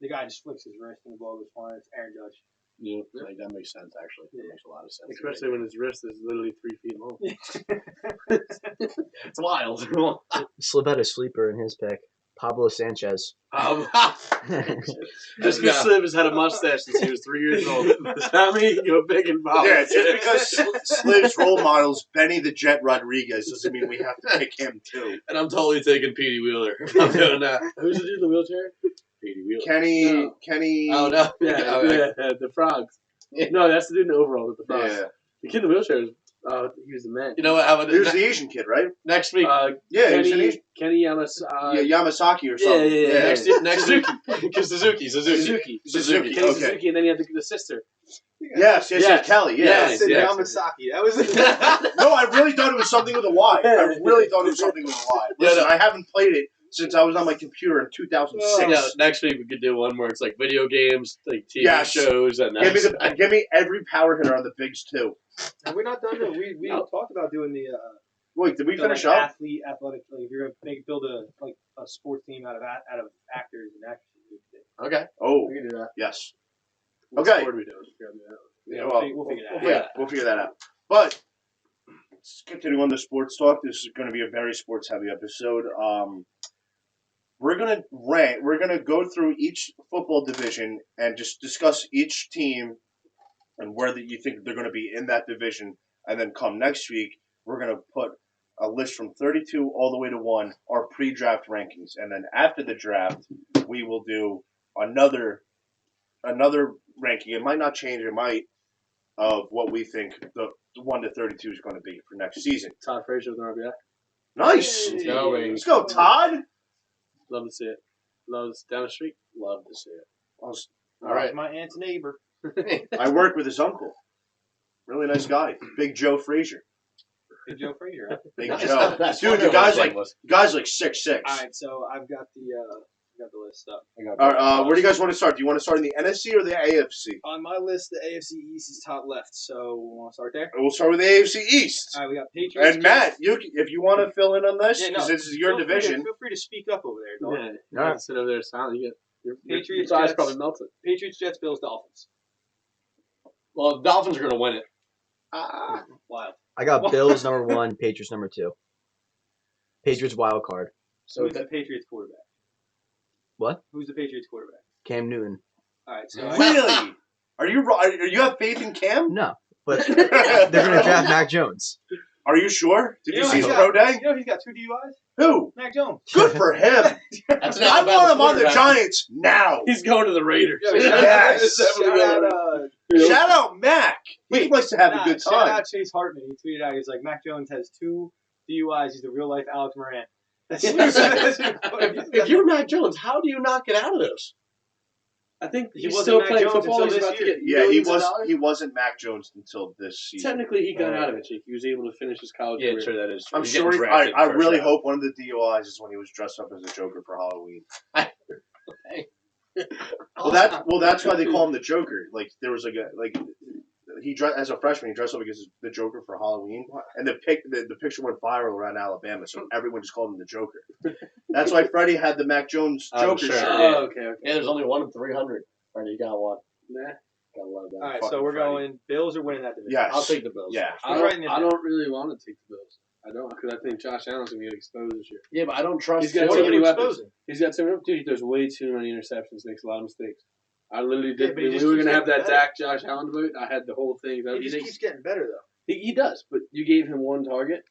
the guy just flicks his wrist and the ball goes flying. It's Aaron Judge. Yeah, like, that makes sense, actually. That makes a lot of sense. Especially when his wrist is literally 3 feet long. It's wild. Slip had a sleeper in his pick. Pablo Sanchez. Just because Slip has had a mustache since he was 3 years old. Does that mean you're big and bold? Yeah, just because Sliv's role model's Benny the Jet Rodriguez doesn't mean we have to pick him too. And I'm totally taking Petey Wheeler. I'm doing that. Who's the dude in the wheelchair? Petey Wheeler. Kenny. Oh, no. Yeah, the frogs. No, that's the dude in the overall with the frogs. Yeah. The kid in the wheelchair is, he was the man. You know what? How about He was the Asian kid, right? next week? Yeah, he was an Asian. Kenny Yamas. Yeah, Yamasaki or something. yeah. Next week. Because Suzuki. Suzuki, Kenny okay. Suzuki, and then you have the sister. Yes, Kelly. Yeah. Yes. Yamasaki. That was No, I really thought it was something with a Y. I really thought it was something with a Y. Listen, I haven't played it since I was on my computer in 2006. Yeah, next week we could do one where it's like video games, like TV Yes. shows, and Give me every power hitter on the bigs too. Have we not done that? We talked about doing the Wait, did we the, finish like, up? athletic. Like if you're gonna build a sports team out of actors and actresses. Okay. Oh, We can do that. yes. What Okay. sport are we doing? Yeah, well, we'll figure that out. Yeah, we'll figure that out. But let's continue on the sports talk. This is going to be a very sports-heavy episode. We're gonna rank. We're gonna go through each football division and just discuss each team and where you think they're going to be in that division. And then come next week, we're going to put a list from 32 all the way to 1, our pre-draft rankings. And then after the draft, we will do another ranking. It might not change. It might of what we think the 1 to 32 is going to be for next season. Todd Frazier with an RBI. Nice. Let's go, baby. Let's go, Todd. Love to see it. Loves down the street. Love to see it. All That's my aunt's neighbor. I work with his uncle. Really nice guy. Big Joe Frazier. Big Joe Frazier. Huh? Big That's- Joe. that's Dude, wonder the what guy's his like name was. 6'6". All right, so I've got the list up. All right, where do you guys want to start? Do you want to start in the NFC or the AFC? On my list, the AFC East is top left, so we want to start there. We'll start with the AFC East. All right, we got Patriots. And Matt, if you want to fill in on this, Yeah, no, because this is your feel free division. feel free to speak up over there, dog. Yeah. Alright. Sit over there silent. You get your Patriots, eyes Jets. probably melted. Patriots, Jets, Bills, Dolphins. Well, the Dolphins are going to win it. Wild. I got Bills number 1, Patriots number 2. Patriots wild card. So who's the Patriots quarterback? What? Who's the Patriots quarterback? Cam Newton. All right, so Really? Are you have faith in Cam? No, but they're gonna draft Mac Jones. Are you sure? Did you know see he's his got- pro day? You know he's got 2 DUIs. Who? Mac Jones. Good for him. That's an I Alabama want him on the quarterback. Giants now. He's going to the Raiders. Yes. Shout out, Shout out Mac. He likes to have a good Shout time. out Chase Hartman. He tweeted out, he's like, Mac Jones has 2 DUIs. He's the real life Alex Moran. That's If you're Mac Jones, how do you not get out of this? I think He he's wasn't still Mac playing Jones football. until He's this about to year. get Yeah, he millions of dollars. He wasn't Mac Jones until this season. Technically, he got out of it, Jake. He was able to finish his college Yeah, career. sure, that is. I'm He's sure. getting drafted I first really round. hope one of the DUIs is when he was dressed up as a Joker for Halloween. That's why they call him the Joker. Like there was as a freshman, he dressed up as the Joker for Halloween, and the picture went viral around Alabama, so everyone just called him the Joker. That's why Freddie had the Mac Jones I'm Joker sure. shirt. Oh, okay. Yeah, there's only 1 in 300. Freddie, you got one. Nah, Gotta love that. All right, Fucking so we're Freddie. going Bills are winning that division. Yes, I'll take the Bills. Yeah. I Who's writing don't, this I down? don't really want to take the Bills. I don't, because I think Josh Allen's gonna get exposed this year. Yeah, but I don't trust. He's got What so are many you weapons. exposing? He's got so many. Dude, he throws way too many interceptions. Makes a lot of mistakes. I literally Yeah, did. but he when just we were keeps gonna have that getting better. Dak Josh Allen debate, I had the whole thing. He just keeps getting better though. He does, but you gave him one target.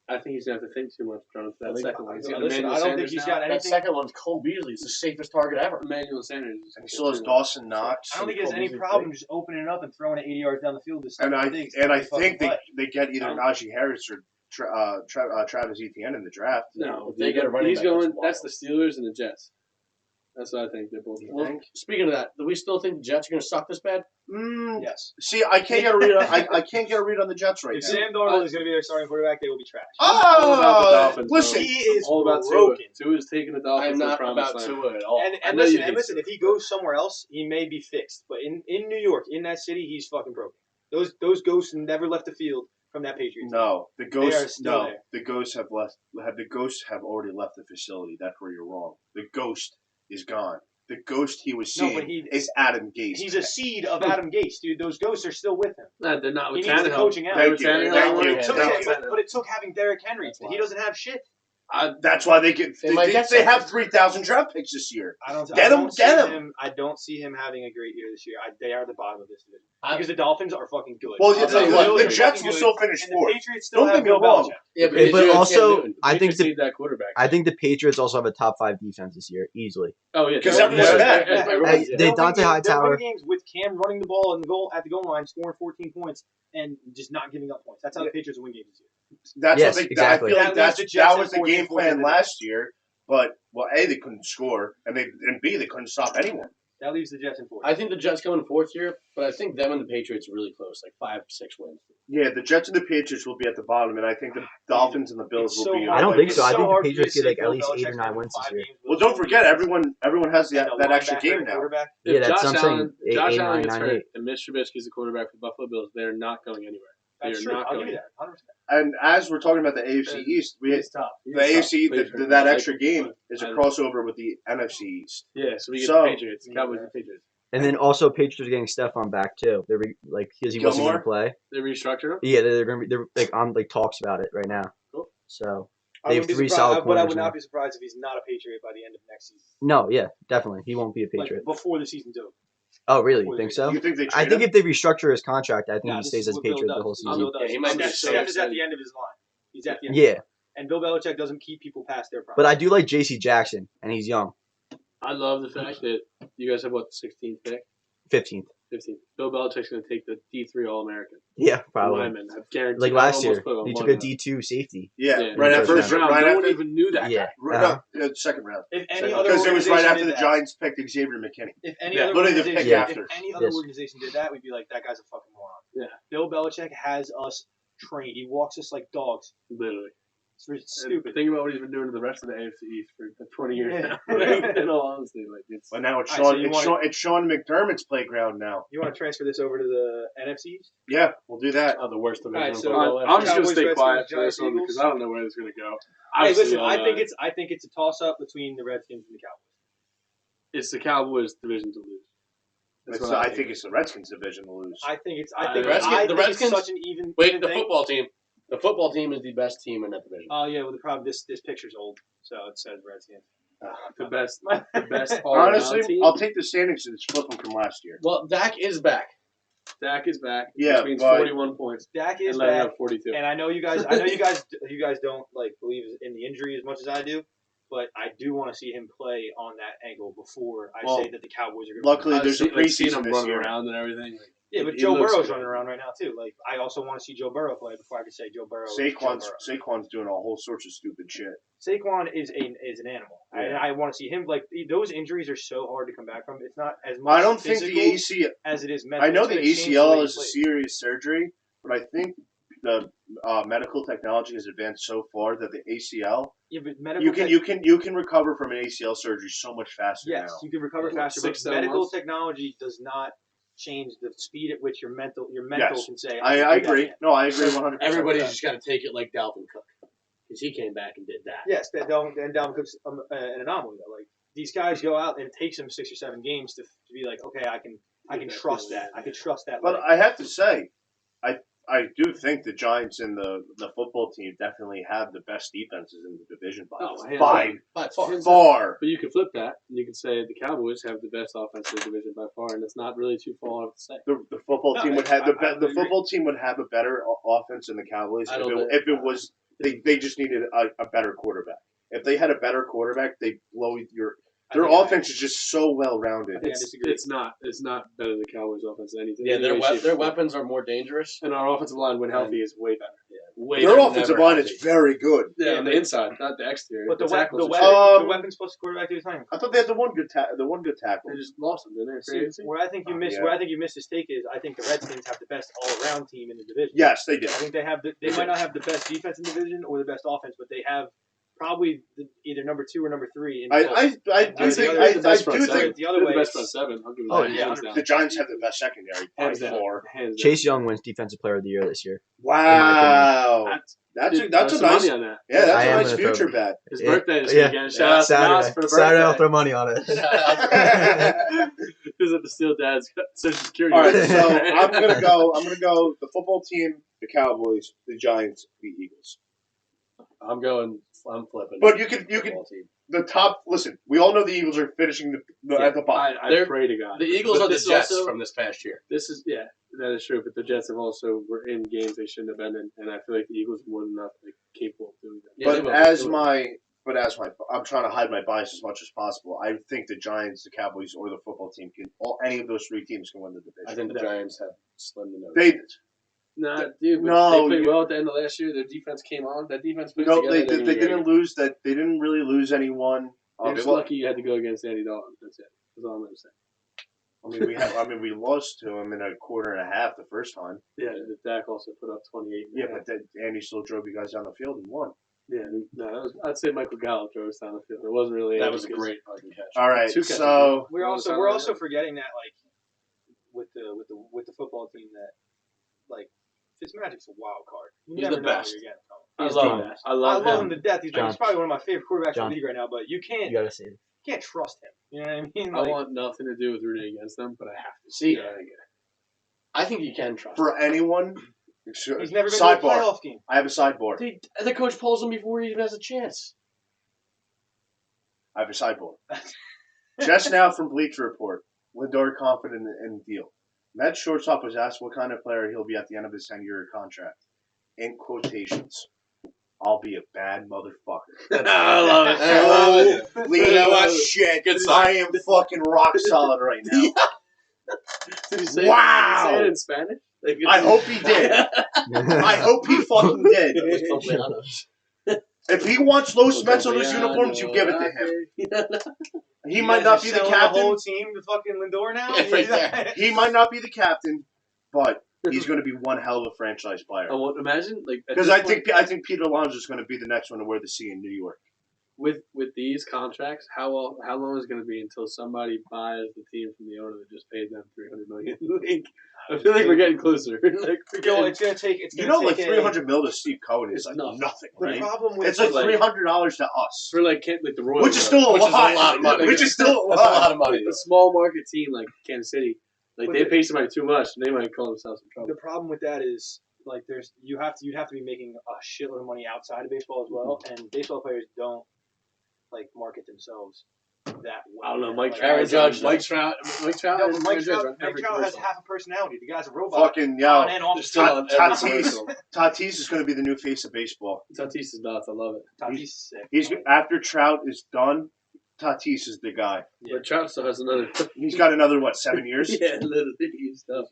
I think he's gonna have to think too much, Jonathan. For that second one. He's got Listen, Emmanuel I don't think Sanders he's now. got That anything. second one's Cole Beasley. It's the safest target ever. Emmanuel Sanders. And he still has Dawson Knox. I don't think he has Cole any Beasley problem just opening it up and throwing it 80 yards down the field. And I think they get either Um, Najee Harris or Travis Etienne in the draft. No, If they get a running he's back, going. that's That's the Steelers and the Jets. That's what I think. They're both. Well, speaking of that, do we still think the Jets are going to suck this bad? Yes. See, I can't get a read. I can't get a read on the Jets right If now. Sam Darnold is going to be their starting quarterback, they will be trash. all about the Dolphins, listen, bro. He is all about broken. Tua is taking the Dolphins I'm to the not promised about land. Tua at all. And, I and know you listen, hate and listen, Tua. if he goes somewhere else, he may be fixed. But in New York, in that city, he's fucking broken. Those ghosts never left the field from that Patriots. no, the They are ghosts. still No, there. the ghosts have left. The ghosts have already left the facility. That's where you're wrong. The ghost is gone. The ghost he was No, seeing but is Adam Gase. He's a seed of Adam Gase, dude. Those ghosts are still with him. No, they're not He with needs the Tannehill. coaching out. They're Thank with you. Tannehill. Thank They're you. with It took, Tannehill. but it took having Derrick Henry. That's why. He doesn't have shit. That's why they get. They might They, get they have something. 3,000 draft picks this year. I don't. Get I him, don't see get him. him. I don't see him having a great year this year. They are the bottom of this division I- because the Dolphins are fucking good. Well, I'll tell you the they're Jets fucking will good, still finish and the fourth. Patriots still Don't have get me Bill wrong. Belichick. Yeah, But you had also, Cam Newton. I think just the need that quarterback. I think the Patriots also have a top 5 defense this year, easily. Oh yeah, 'Cause they're- everyone's they're- back. they're- Hey, everyone's- they- They'll Dante win Hightower- games with Cam running the ball in the goal at the goal line, scoring 14 points, and just not giving up points. That's how the Patriots win games this year. That's Yes, what they, exactly. I feel like That was the that Jets was the and game 44 plan did. last year. But well, A, they couldn't score, and B, they couldn't stop anyone. That leaves the Jets in fourth. I think the Jets come in fourth here, but I think them and the Patriots are really close, like 5-6 wins. Yeah, the Jets and the Patriots will be at the bottom, and I think the Dolphins and the Bills It's will so be. hard. I don't think It's so. I think the hard for you Patriots to get say like at Bill least 8 or Belichick's 9 gonna wins this 5 year. games Well, with don't a forget, defense everyone has and a that extra linebacker game and now. quarterback. Yeah, If that's Josh what I'm saying. Allen, 8, Josh 8, Allen 9, gets 9, hurt 8. and Mitch Trubisky's the quarterback for the Buffalo Bills, they're not going anywhere. That's They're true. not I'll give going you that. 100%. And as we're talking about the AFC East, It's tough. the AFC Please, that I extra like it, game but is a I- crossover with the NFC East. Yeah, so we get So- the Patriots, Cowboys, and Patriots. And then also Patriots are getting Stephon back too. They're because he wasn't going to play. They restructured them. Yeah, they're going to be. They're like on like talks about it right now. Cool. So I They have wouldn't be 3 surprised- solid But I corners would now. not be surprised if he's not a Patriot by the end of next season. no, yeah, definitely he won't be a Like, Patriot. before the season's over. Oh, really? before You the think season. so? You think they I trade think him? if they restructure his contract, I think Nah, he this stays is as a what Bill Patriot the does. whole This is what season. Bill does. Yeah, he might be Steph so is at the end of his line. He's at the end. Yeah, And Bill Belichick doesn't keep people past their prime. but I do like J.C. Jackson, and he's young, I love the fact that you guys have, what, the 16th pick? 15th. 15th. Bill Belichick's going to take the D3 All-American. Yeah, probably. Lineman. I guarantee. Like I last almost year, put it on he took money a on that. D2 safety. Yeah, Yeah, right in the after first round. right No after one even knew that Yeah, guy. no, second round. If any other Because it was right organization after did the that- Giants picked Xavier McKinney. If any Yeah, other literally the organization, pick after. if any other Yes. organization did that, we'd be like, that guy's a fucking moron. Yeah. Bill Belichick has us trained. He walks us like dogs. Literally. It's And stupid. think about what he's been doing to the rest of the AFC East for 20 years Yeah. now. In all honesty, like it's. But now it's All right, so Sean. you It's want- Sean. It's Sean McDermott's playground now. You want to transfer this over to the NFC East? Yeah, we'll do that. The worst division. Alright, of so- football I'm last just year. gonna stay Cowboys, quiet Redskins, for this one Giants, because I don't know where it's gonna go. Hey, Obviously, listen, all I that. think it's a toss up between the Redskins and the Cowboys. It's the Cowboys' division to lose. That's It's, what I think it's the Redskins division to lose. I think it's The Redskins- the Redskins- it's such an even. Wait, even the thing. football team. The football team is the best team in that division. Oh yeah, well the problem this picture's old, so it says Redskins. the best all-around Honestly, team. I'll take the standings and just flip them from last year. Well, Dak is back. Dak is back. Yeah, which means but- 41 points. Dak is And letting back, up 42. and I know you guys don't like believe in the injury as much as I do, but I do want to see him play on that ankle before I Well, say that the Cowboys are going. luckily, I've there's a seen- like, seen preseason him this running year. around and everything. Like, Yeah, but he Joe looks Burrow's good. running around right now too. Like I also want to see Joe Burrow play before I can say Joe Burrow. is Joe Burrow. Saquon's doing all whole sorts of stupid shit. Saquon is an animal. Yeah. I want to see him. Like those injuries are so hard to come back from. It's not as much I don't think physical the ACL. as it is mental. I know It's the gonna change way ACL you is a play. serious surgery, but I think the medical technology has advanced so far that the ACL Yeah, but medical you can recover from an ACL surgery so much faster yes, now. you can recover What, faster. But 6-7 medical months? technology does not change the speed at which your mental Yes. can say. I can do that agree. yet. No, I agree 100%. Everybody's just got to take it like Dalvin Cook because he came back and did that. Yes, that Dalvin Cook's an anomaly though. Like these guys go out and it takes them 6 or 7 games to be like, okay, I can trust that. I can trust that. But leg. I have to say, I do think the Giants and the football team definitely have the best defenses in the division by Oh, hands by down. By far. Hands down. far. But you can flip that, and you can say the Cowboys have the best offensive division by far, and it's not really too far off to say. The football No, team would I- have I the agree. football team would have a better offense than the Cowboys I don't think- if it was they just needed a better quarterback. If they had a better quarterback, they blow your. Their offense is just so well rounded. I think I disagree. It's not better than the Cowboys' offense than anything. Yeah, any their way, shape, or their form. weapons are more dangerous. And our offensive line, when healthy, is way better. Way Their better. offensive never line healthy. is very good. Yeah, on the inside, not the exterior. But the tackles are weapons plus quarterback do the same. I thought they had the one good tackle. They just lost them, didn't they? See, Crazy. where I think you miss Yeah. where I think you missed his take is I think the Redskins have the best all around team in the division. Yes, they did. I think they have they might not have the best defense in the division or the best offense, but they have probably either number 2 or number 3. In I both. do And think the other- I the best do front seven. think the other They're way the best it's- front seven. I'll give you Oh, that. yeah. Hands down. the Giants have the best secondary by Hands down. far. Hands down. Chase Young wins Defensive Player of the Year this year. Wow, That's that's throw a some nice money on that. yeah, that's I a am nice gonna throw- future bet. His Yeah. birthday this Yeah. weekend. Shout out to Nas Saturday. for the Saturday, I'll birthday. throw money on it. Visit the Steel Dad's Social Security. All right, so I'm gonna go. The football team, the Cowboys, the Giants, the Eagles. I'm flipping. But you could Football team. the top. Listen, we all know the Eagles are finishing at the bottom. I They're- pray to God. The Eagles But are the this Jets also- from this past year. This is that is true. But the Jets have also were in games they shouldn't have been in, and I feel like the Eagles are more than enough capable of doing that. Yeah, they But will. as They will. I'm trying to hide my bias as much as possible. I think the Giants, the Cowboys, or the football team any of those 3 teams can win the division. I think the Giants have slim to no. They Nah, dude. No, they played you- well at the end of last year. Their defense came on. That defense put no, together. they didn't lose that. They didn't really lose anyone. You're just They lo- lucky you had to go against Andy Dalton. That's it. That's all I'm gonna say. we lost to him in a quarter and a half the first time. Yeah, the Dak also put up 28. Yeah, but then Andy still drove you guys down the field and won. Yeah, no, I'd say Michael Gallup drove us down the field. It wasn't really That Andy was a because- great fucking catch. All right, 2 catches. so We're Well, also it's we're not also really- forgetting that like with the football team that like Fitzmagic's a wild card. You He's never the know where best. you're getting from. I He's love the him. best. I love him him. to death. He's John. probably one of my favorite quarterbacks John. in the league right now. But you You gotta see it. can't trust him. You know what I mean? I Like, want nothing to do with rooting against them, but I have to. See, Yeah, I get it. I think you can trust. for anyone, he's never been to a sidebar. playoff game. I have a sidebar. The coach pulls him before he even has a chance. I have a sidebar. Just now from Bleacher Report, Lindor confident in the deal. Mets shortstop was asked what kind of player he'll be at the end of his 10-year contract. In quotations, I'll be a bad motherfucker. I love it. I love it. Holy shit. Good sign. I am fucking rock solid right now. Did he say Wow. Say it in Spanish? Like, I hope he did. I hope he fucking did. If he wants Los Mets on his uniforms, you give it to him. He You might guys not are be the selling captain. whole team to fucking Lindor now. Yeah, right there. He might not be the captain, but he's going to be one hell of a franchise player. I want imagine like at Because this I point, think Peter Alonso is going to be the next one to wear the C in New York. with these contracts, how long is it going to be until somebody buys the team from the owner that just paid them $300 million? Like, I feel like we're getting closer. Like we're Yo, getting, it's gonna take. It's You gonna know, like take $300 million to Steve Cohen is It's like nothing. nothing, The right? problem with It's like like- $300 to us, for like the Royals, which is still a Which is a lot. lot of money. Which is still a That's a lot lot. of money. a small market team like Kansas City. Like But they the- pay somebody too much, and they might call themselves in trouble. the problem with that is like you'd have to be making a shitload of money outside of baseball as well, and baseball players don't like market themselves that well. I don't know, Mike Like, Trout. Aaron Judge, Mike Trout. Mike Trout. No, and but Mike Aaron Judge Trout, on every has commercial. half a personality. The guy's a robot. Fucking On yo. and off They're the still field. on every Tatis. commercial. Tatis is going to be the new face of baseball. Tatis is nuts. I love it. Tatis is sick. He's after Trout is done. Tatis is the guy. Yeah. But Trout still has another. He's got another 7 years. yeah, literally, he's tough.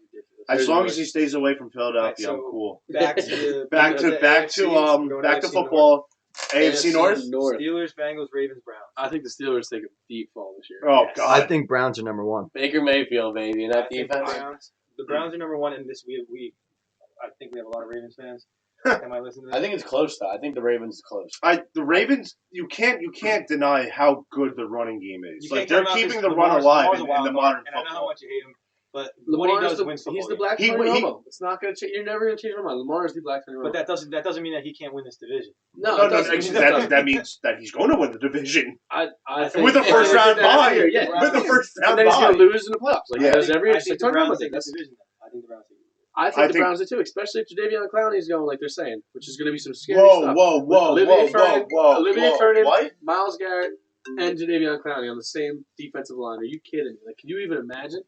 As long as he stays away from Philadelphia, Alright, so- I'm cool. Back to the Back the to AFCs, back to AFC football. AFC North. North. Steelers, Bengals, Ravens, Browns. I think the Steelers take a deep fall this year. Oh Yes. God. I think Browns are number 1. Baker Mayfield, baby, and I that think defense. The Browns are number 1 in this. I think we have a lot of Ravens fans. Am I listening to this? I think it's close though. I think the Ravens is close. The Ravens. You can't deny how good the running game is. You Like can't they're count him out keeping 'cause the run Lamar's alive a in wild the card, modern and I know how football. much you hate him, but what he Lamar's does wins football. he's the black He- Tony he- Romo. It's not gonna change. You're never gonna change my mind. Lamar's the black Tony Romo. But that doesn't mean that he can't win this division. no, No, it doesn't. that means that he's going to win the division I think with a first round bye. year, yeah. With a first And round then he's bye. gonna lose in the playoffs, like Yeah. he does every year. I It's think like the Tony Romo Browns did. take this division. I think the Browns take it. I think I the think- Browns do too, especially if Jadeveon Clowney's going like they're saying, which is going to be some scary Whoa, stuff. whoa, whoa, Olivier whoa, Vernon, whoa, whoa, Olivier whoa. Vernon, What? Myles Garrett, and Jadeveon Clowney on the same defensive line. Are you kidding me? Like, can you even imagine?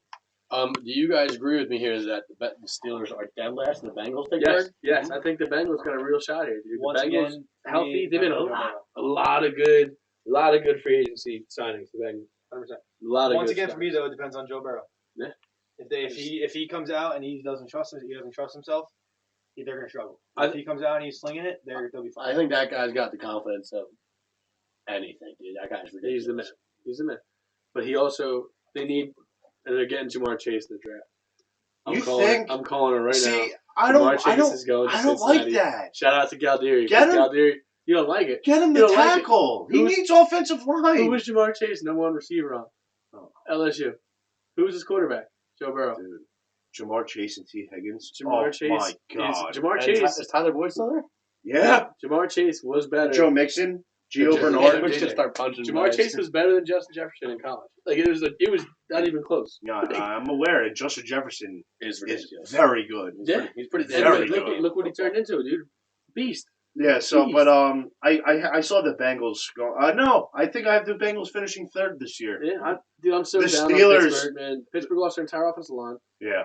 Do you guys agree with me here that the Steelers are dead last and the Bengals take Yes, third? yes. I think the Bengals got a real shot here, dude. Once the Bengals again, healthy. They've been a lot of good free agency signings. The Bengals, 100%. A lot of Once good again, for me signings. though, it depends on Joe Burrow. Yeah. If he comes out and he doesn't trust himself, they're gonna struggle. I If he comes out and he's slinging it, they'll be fine. I think that guy's got the confidence of anything, dude. That guy's ridiculous. He's the man. He's the man. But he also they need, and they're getting Jamar Chase in the draft. I'm calling it right See, now. I Jamar Chase don't is going to like Cincinnati. that. Shout out to Galderi. Get him. Galderi, you don't like it. Get him You the don't like it. tackle. He Who's- needs offensive line. Who was Jamar Chase number one receiver on? Oh. LSU. Who was his quarterback? Joe Burrow. Dude, Jamar Chase and T. Higgins. Jamar oh Chase my God. Jamar And Chase. is Tyler Boyd still there? Yeah. Jamar Chase was better. Joe Mixon, Gio Yeah, Bernard. We JJ. should start punching. Jamar guys. Chase was better than Justin Jefferson in college. Like it was not even close. Yeah, I'm aware that Justin Jefferson is is ridiculous. very good. Yeah, He's pretty Very And damn look, good. look what he turned into, dude. Beast. Yeah. So, Jeez. but I saw the Bengals go. No, I think I have the Bengals finishing third this year. Yeah, I'm so The down Steelers- on Pittsburgh, man. Pittsburgh lost their entire offensive line. Yeah.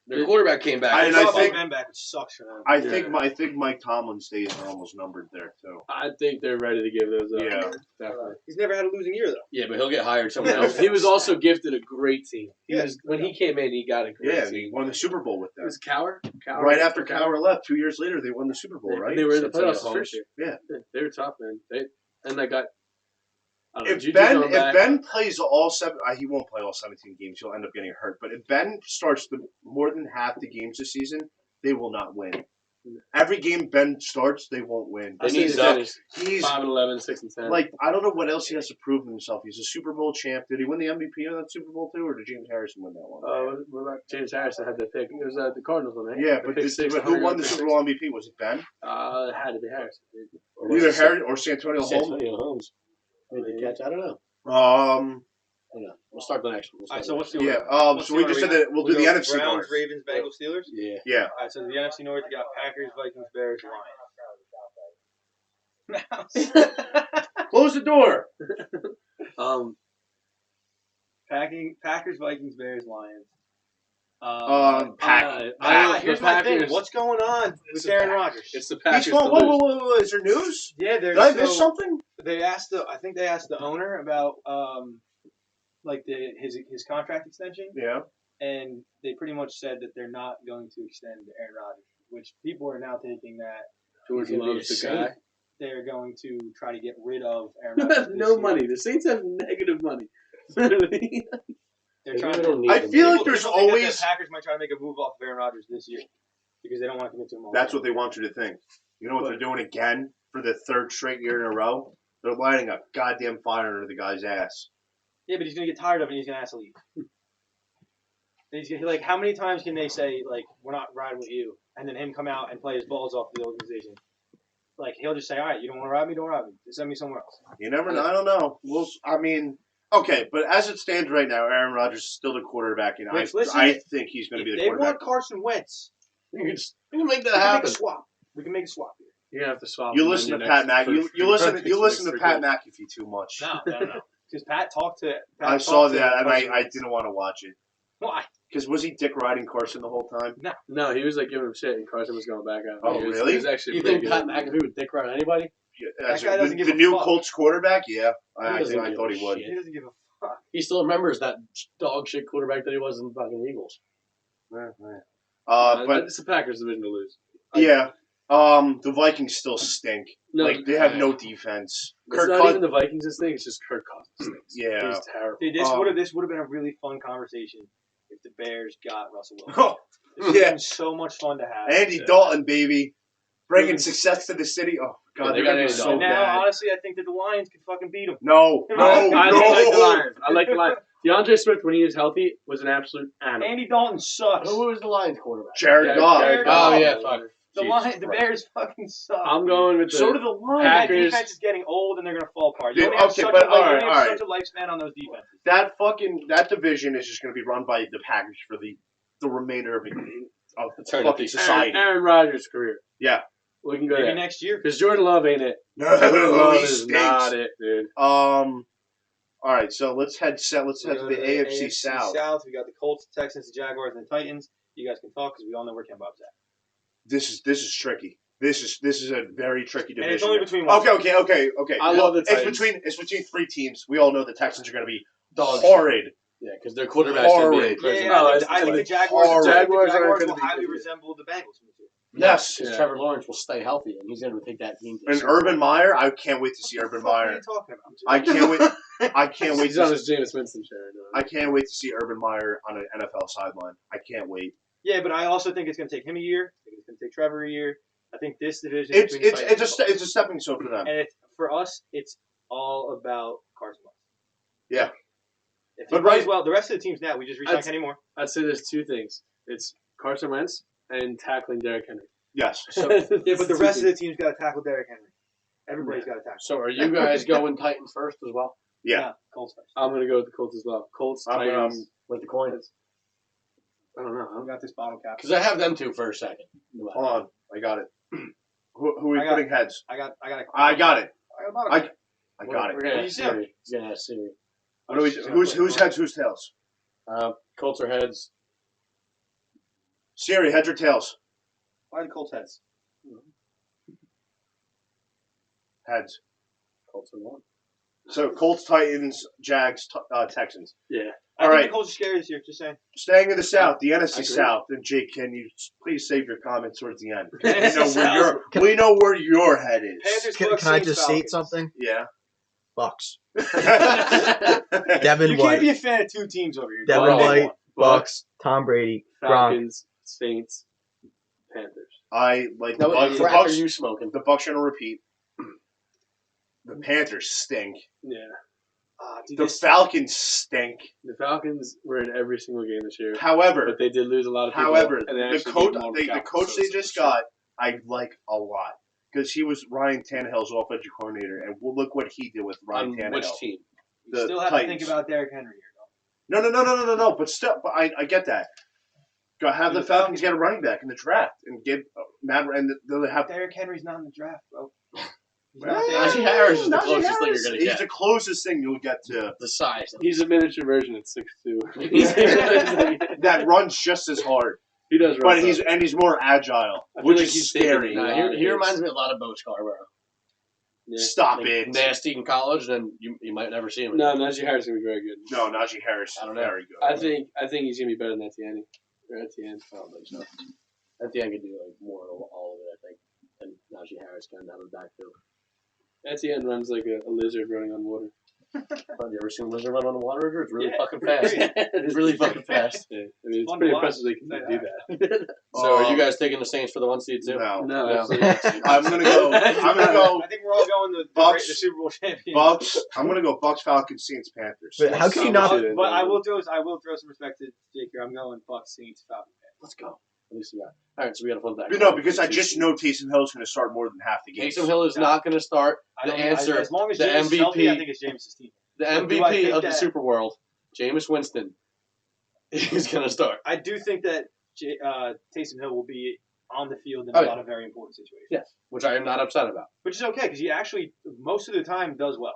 Their quarterback came back. And I I think think- Ben back, which sucks for them. I Yeah. think Mike Tomlin's days are almost numbered there too. I think they're ready to give those up. Yeah. Definitely. He's never had a losing year though. Yeah, but he'll get hired somewhere else. He was also gifted a great team. Yeah. When he came in, he got a great Yeah, he team. won the Super Bowl with It them. was Cowher. Right after Cowher left, 2 years later, they won the Super Bowl, right? They were in the Centennial playoffs the Homes. first year. Yeah. They were tough, man. And they got. I don't know, If Juju's Ben going back. plays all seven, he won't play all 17 games. He'll end up getting hurt. But if Ben starts more than half the games this season, they will not win. Every game Ben starts, they won't win. I They see need the Zuck. finish. He's 5-11, 6-10. like, I don't know what else he has to prove to himself. He's a Super Bowl champ. Did he win the MVP of that Super Bowl too, or did James Harrison win that one? What about James Harrison had the pick? It was the Cardinals one, right? Yeah, The but, pick six, but who 100 won the pick Super six. Bowl MVP? Was it Ben? It had to be Harrison. Either Harry or Santonio Holmes. Santonio Holmes. Made the catch. I don't know. I don't know. We'll start the next one. All right, so what's the Yeah. order? So we just said that we'll do the go NFC Browns, North. Ravens, Bengals, Steelers. Yeah. Yeah. All right, so the NFC North, you got Packers, Vikings, Bears, Lions. Close the door. Packers, Vikings, Bears, Lions. Pack. Here's my thing. Packers. What's going on It's with the Aaron Packers. Rodgers? It's the He's Packers. fun. to Whoa, lose. Is there news? Yeah, Did I miss something? They asked I think they asked the owner about his contract extension, Yeah. and they pretty much said that they're not going to extend Aaron Rodgers, which people are now thinking that George He's gonna be loves the a guy. Saint. they're going to try to get rid of Aaron You Rodgers. have this no year. money. The Saints have negative money. Literally. They're trying don't to. need I them. feel like People there's think that always. the Packers might try to make a move off of Aaron Rodgers this year because they don't want to commit to him. That's what they want you to think. You know what they're doing again for the third straight year in a row? They're lighting a goddamn fire under the guy's ass. Yeah, but he's gonna get tired of it. and He's gonna ask to leave. And he's gonna, like, how many times can they say like we're not riding with you, and then him come out and play his balls off the organization? Like he'll just say, all right, you don't want to ride me, don't ride me. Just send me somewhere else. You never know. I don't know. Okay, but as it stands right now, Aaron Rodgers is still the quarterback, and Rich, listen, I think he's going to be If the they quarterback. want Carson Wentz, You can make that we can make happen. a swap. We can make a swap here. You're gonna have to swap. You him listen in to the Pat next- McAfee. for- You for listen. next You listen to week. Pat McAfee too much. No. Because Pat talked to. I saw that, and I didn't want to watch it. Why? Because was he dick riding Carson the whole time? No, he was like giving him shit, and Carson was going back at him. Oh, He was, really? He was actually You pretty think good. Pat McAfee would dick ride anybody? Yeah, That guy doesn't give the a new fuck. Colts quarterback. Yeah, I doesn't think I give thought a he would. shit. He doesn't give a fuck. He still remembers that dog shit quarterback that he was in the fucking Eagles. But it's the Packers' division to lose. yeah, the Vikings still stink. No, Like they have no defense. it's Kirk not Cousins. even the Vikings' thing. It's just Kirk Cousins' thing. Yeah. He's terrible. Dude, this would have been a really fun conversation if the Bears got Russell Wilson. Oh, This would have yeah. been so much fun to have. Andy Dalton, baby, bringing success to the city. Oh God, Yeah, they're they got gonna be Andy so Dalton. And now, bad. honestly, I think that the Lions could fucking beat them. No, no, I like the no. Lions. I like the Lions. DeAndre Swift, when he was healthy, was an absolute animal. Andy Dalton sucks. Who was the Lions quarterback? Jared Goff. Jared Oh, Goff. yeah, fuck. The Jesus Lions, the Christ. Bears fucking suck. I'm going with the So do the Lions. That Packers. defense is getting old and they're gonna fall apart. Dude, You only have okay, such but a, all right, such a lifespan on those defenses. That division is just going to be run by the Packers for the the remainder of Eternity. fucking society. Aaron Rodgers' career. Yeah. We can go Maybe there. next year. Because Jordan Love ain't it. No, Jordan Love he is stinks. not it, dude. All right, so let's head to We the go AFC South. We got the Colts, the Texans, the Jaguars, and the Titans. You guys can talk because we all know where Kembob's at. This is tricky. This is a very tricky division. And it's only between one. Okay. I love the Titans. It's between three teams. We all know the Texans are going to be Dogs. horrid. Yeah, because their quarterback's going to be in Horrid. prison. I think the Jaguars, Jaguars are will gonna be highly good. resemble the Bengals. Yes. Because Yeah. Trevor Lawrence will stay healthy, and he's going to take that team. To the And Super Bowl. Urban Meyer, I can't wait to see Urban What are Meyer. you talking about? I can't wait. I can't wait He's on to. his Jameis Winston show right I can't wait to see Urban Meyer on an NFL sideline. I can't wait. Yeah, but I also think it's going to take him a year. I think it's going to take Trevor a year. I think this division. It's between the Titans it's a stepping stone for them. and for us, it's all about Carson Wentz. Yeah. If he But plays right- well, the rest of the teams now we just re-sign I'd- Kenny Moore. I'd say there's two things. It's Carson Wentz and tackling Derrick Henry. Yes. So, yeah, but the rest of the team's got to tackle Derrick Henry. Everybody's got to tackle. So are you guys going Titans first as well? Yeah. No, Colts first. I'm going to go with the Colts as well. Colts, I'm Titans. With the coins? I don't know. We got this bottle cap. Because I have them two for a second. Hold on. I got it. Who are we I got putting heads? I got I got it. I got a bottle I- cap. I got it. We're going to What ask do you do? Siri. He's going to ask Siri. What do we? Who's heads? Who's tails? Colts are heads. Siri, heads or tails? Why the Colts heads? Heads. Colts are one. So Colts, Titans, Jags, Texans. Yeah. I All think right. the Colts are scary this year. Just saying. Staying in the South, the I NFC agree. South. And Jake, can you please save your comments towards the end? NFC We know where your head is. Panthers, Can, Bucks, can I Saints, just Falcons. state something? Yeah. Bucks. I Devin You White. can't be a fan of two teams over here. Devin Well, White. Bucks, Bucks. Tom Brady. Gronk. Falcons, Saints, Panthers. like the No, Bucks. what The crack are Bucks. you smoking? The Bucks are gonna repeat. The Panthers stink. Yeah. Dude, The this- Falcons stink. The Falcons were in every single game this year, However, but they did lose a lot of people. However, and they the actually coach, beat them all the out, coach so they it's- just got, I like a lot because he was Ryan Tannehill's offensive coordinator, and look what he did with Ryan On Tannehill. which team? you the still have Titans. to think about Derrick Henry here, No. But still, I get that. Go have the Falcons get a running back in the draft and get Matt, and they'll though. have. Derrick Henry's not in the draft, bro. He's Well, not Najee there. Harris is the Najee closest thing Harris. you're gonna He's get. the closest thing you'll get to The size. He's a miniature version at 6'2". that runs just as hard, He does run. but tough. he's more agile, I feel which like is he's taking scary. a lot. He reminds me a lot of Bo Scarborough. Yeah. Stop Like, it. nasty in college, then you might never see him. No, again. Najee Harris is gonna be very good. No, Najee Harris I is don't know. very good. I think he's gonna be better than Etienne. Or Etienne. I don't think so. At the end, could do like more of all of it, I think, than Najee Harris can out of the backfield. Etienne runs like a lizard running on water. Have you ever seen a lizard run on the water? It's really Yeah. fucking fast. It's really fucking fast. Yeah, I mean, it's Fun pretty to watch. impressive they can Say do that. So, are you guys taking the Saints for the 1 seed too? No. No, No. absolutely not. I'm gonna go. I'm gonna go. I think we're all going to Bucks. the Super Bowl champion. Bucks. I'm gonna go Bucks, Falcons, Saints, Panthers. But how can you not? But I will throw some respect to Jake here. I'm going Bucks, Saints, Falcons. Let's go. At least we got. All right, so we got to flip that. But no, because I just know Taysom Hill's gonna start more than half the games. Taysom Hill is not going to start. I The don't- answer, as long as the James is healthy, MVP. I think it's James' team. The Do I MVP think of the that- Super World, Jameis Winston, is going to start. I do think that Taysom Hill will be on the field in Oh, a yeah. lot of very important situations. Yes, which I am not upset about. Which is okay because he actually most of the time does well.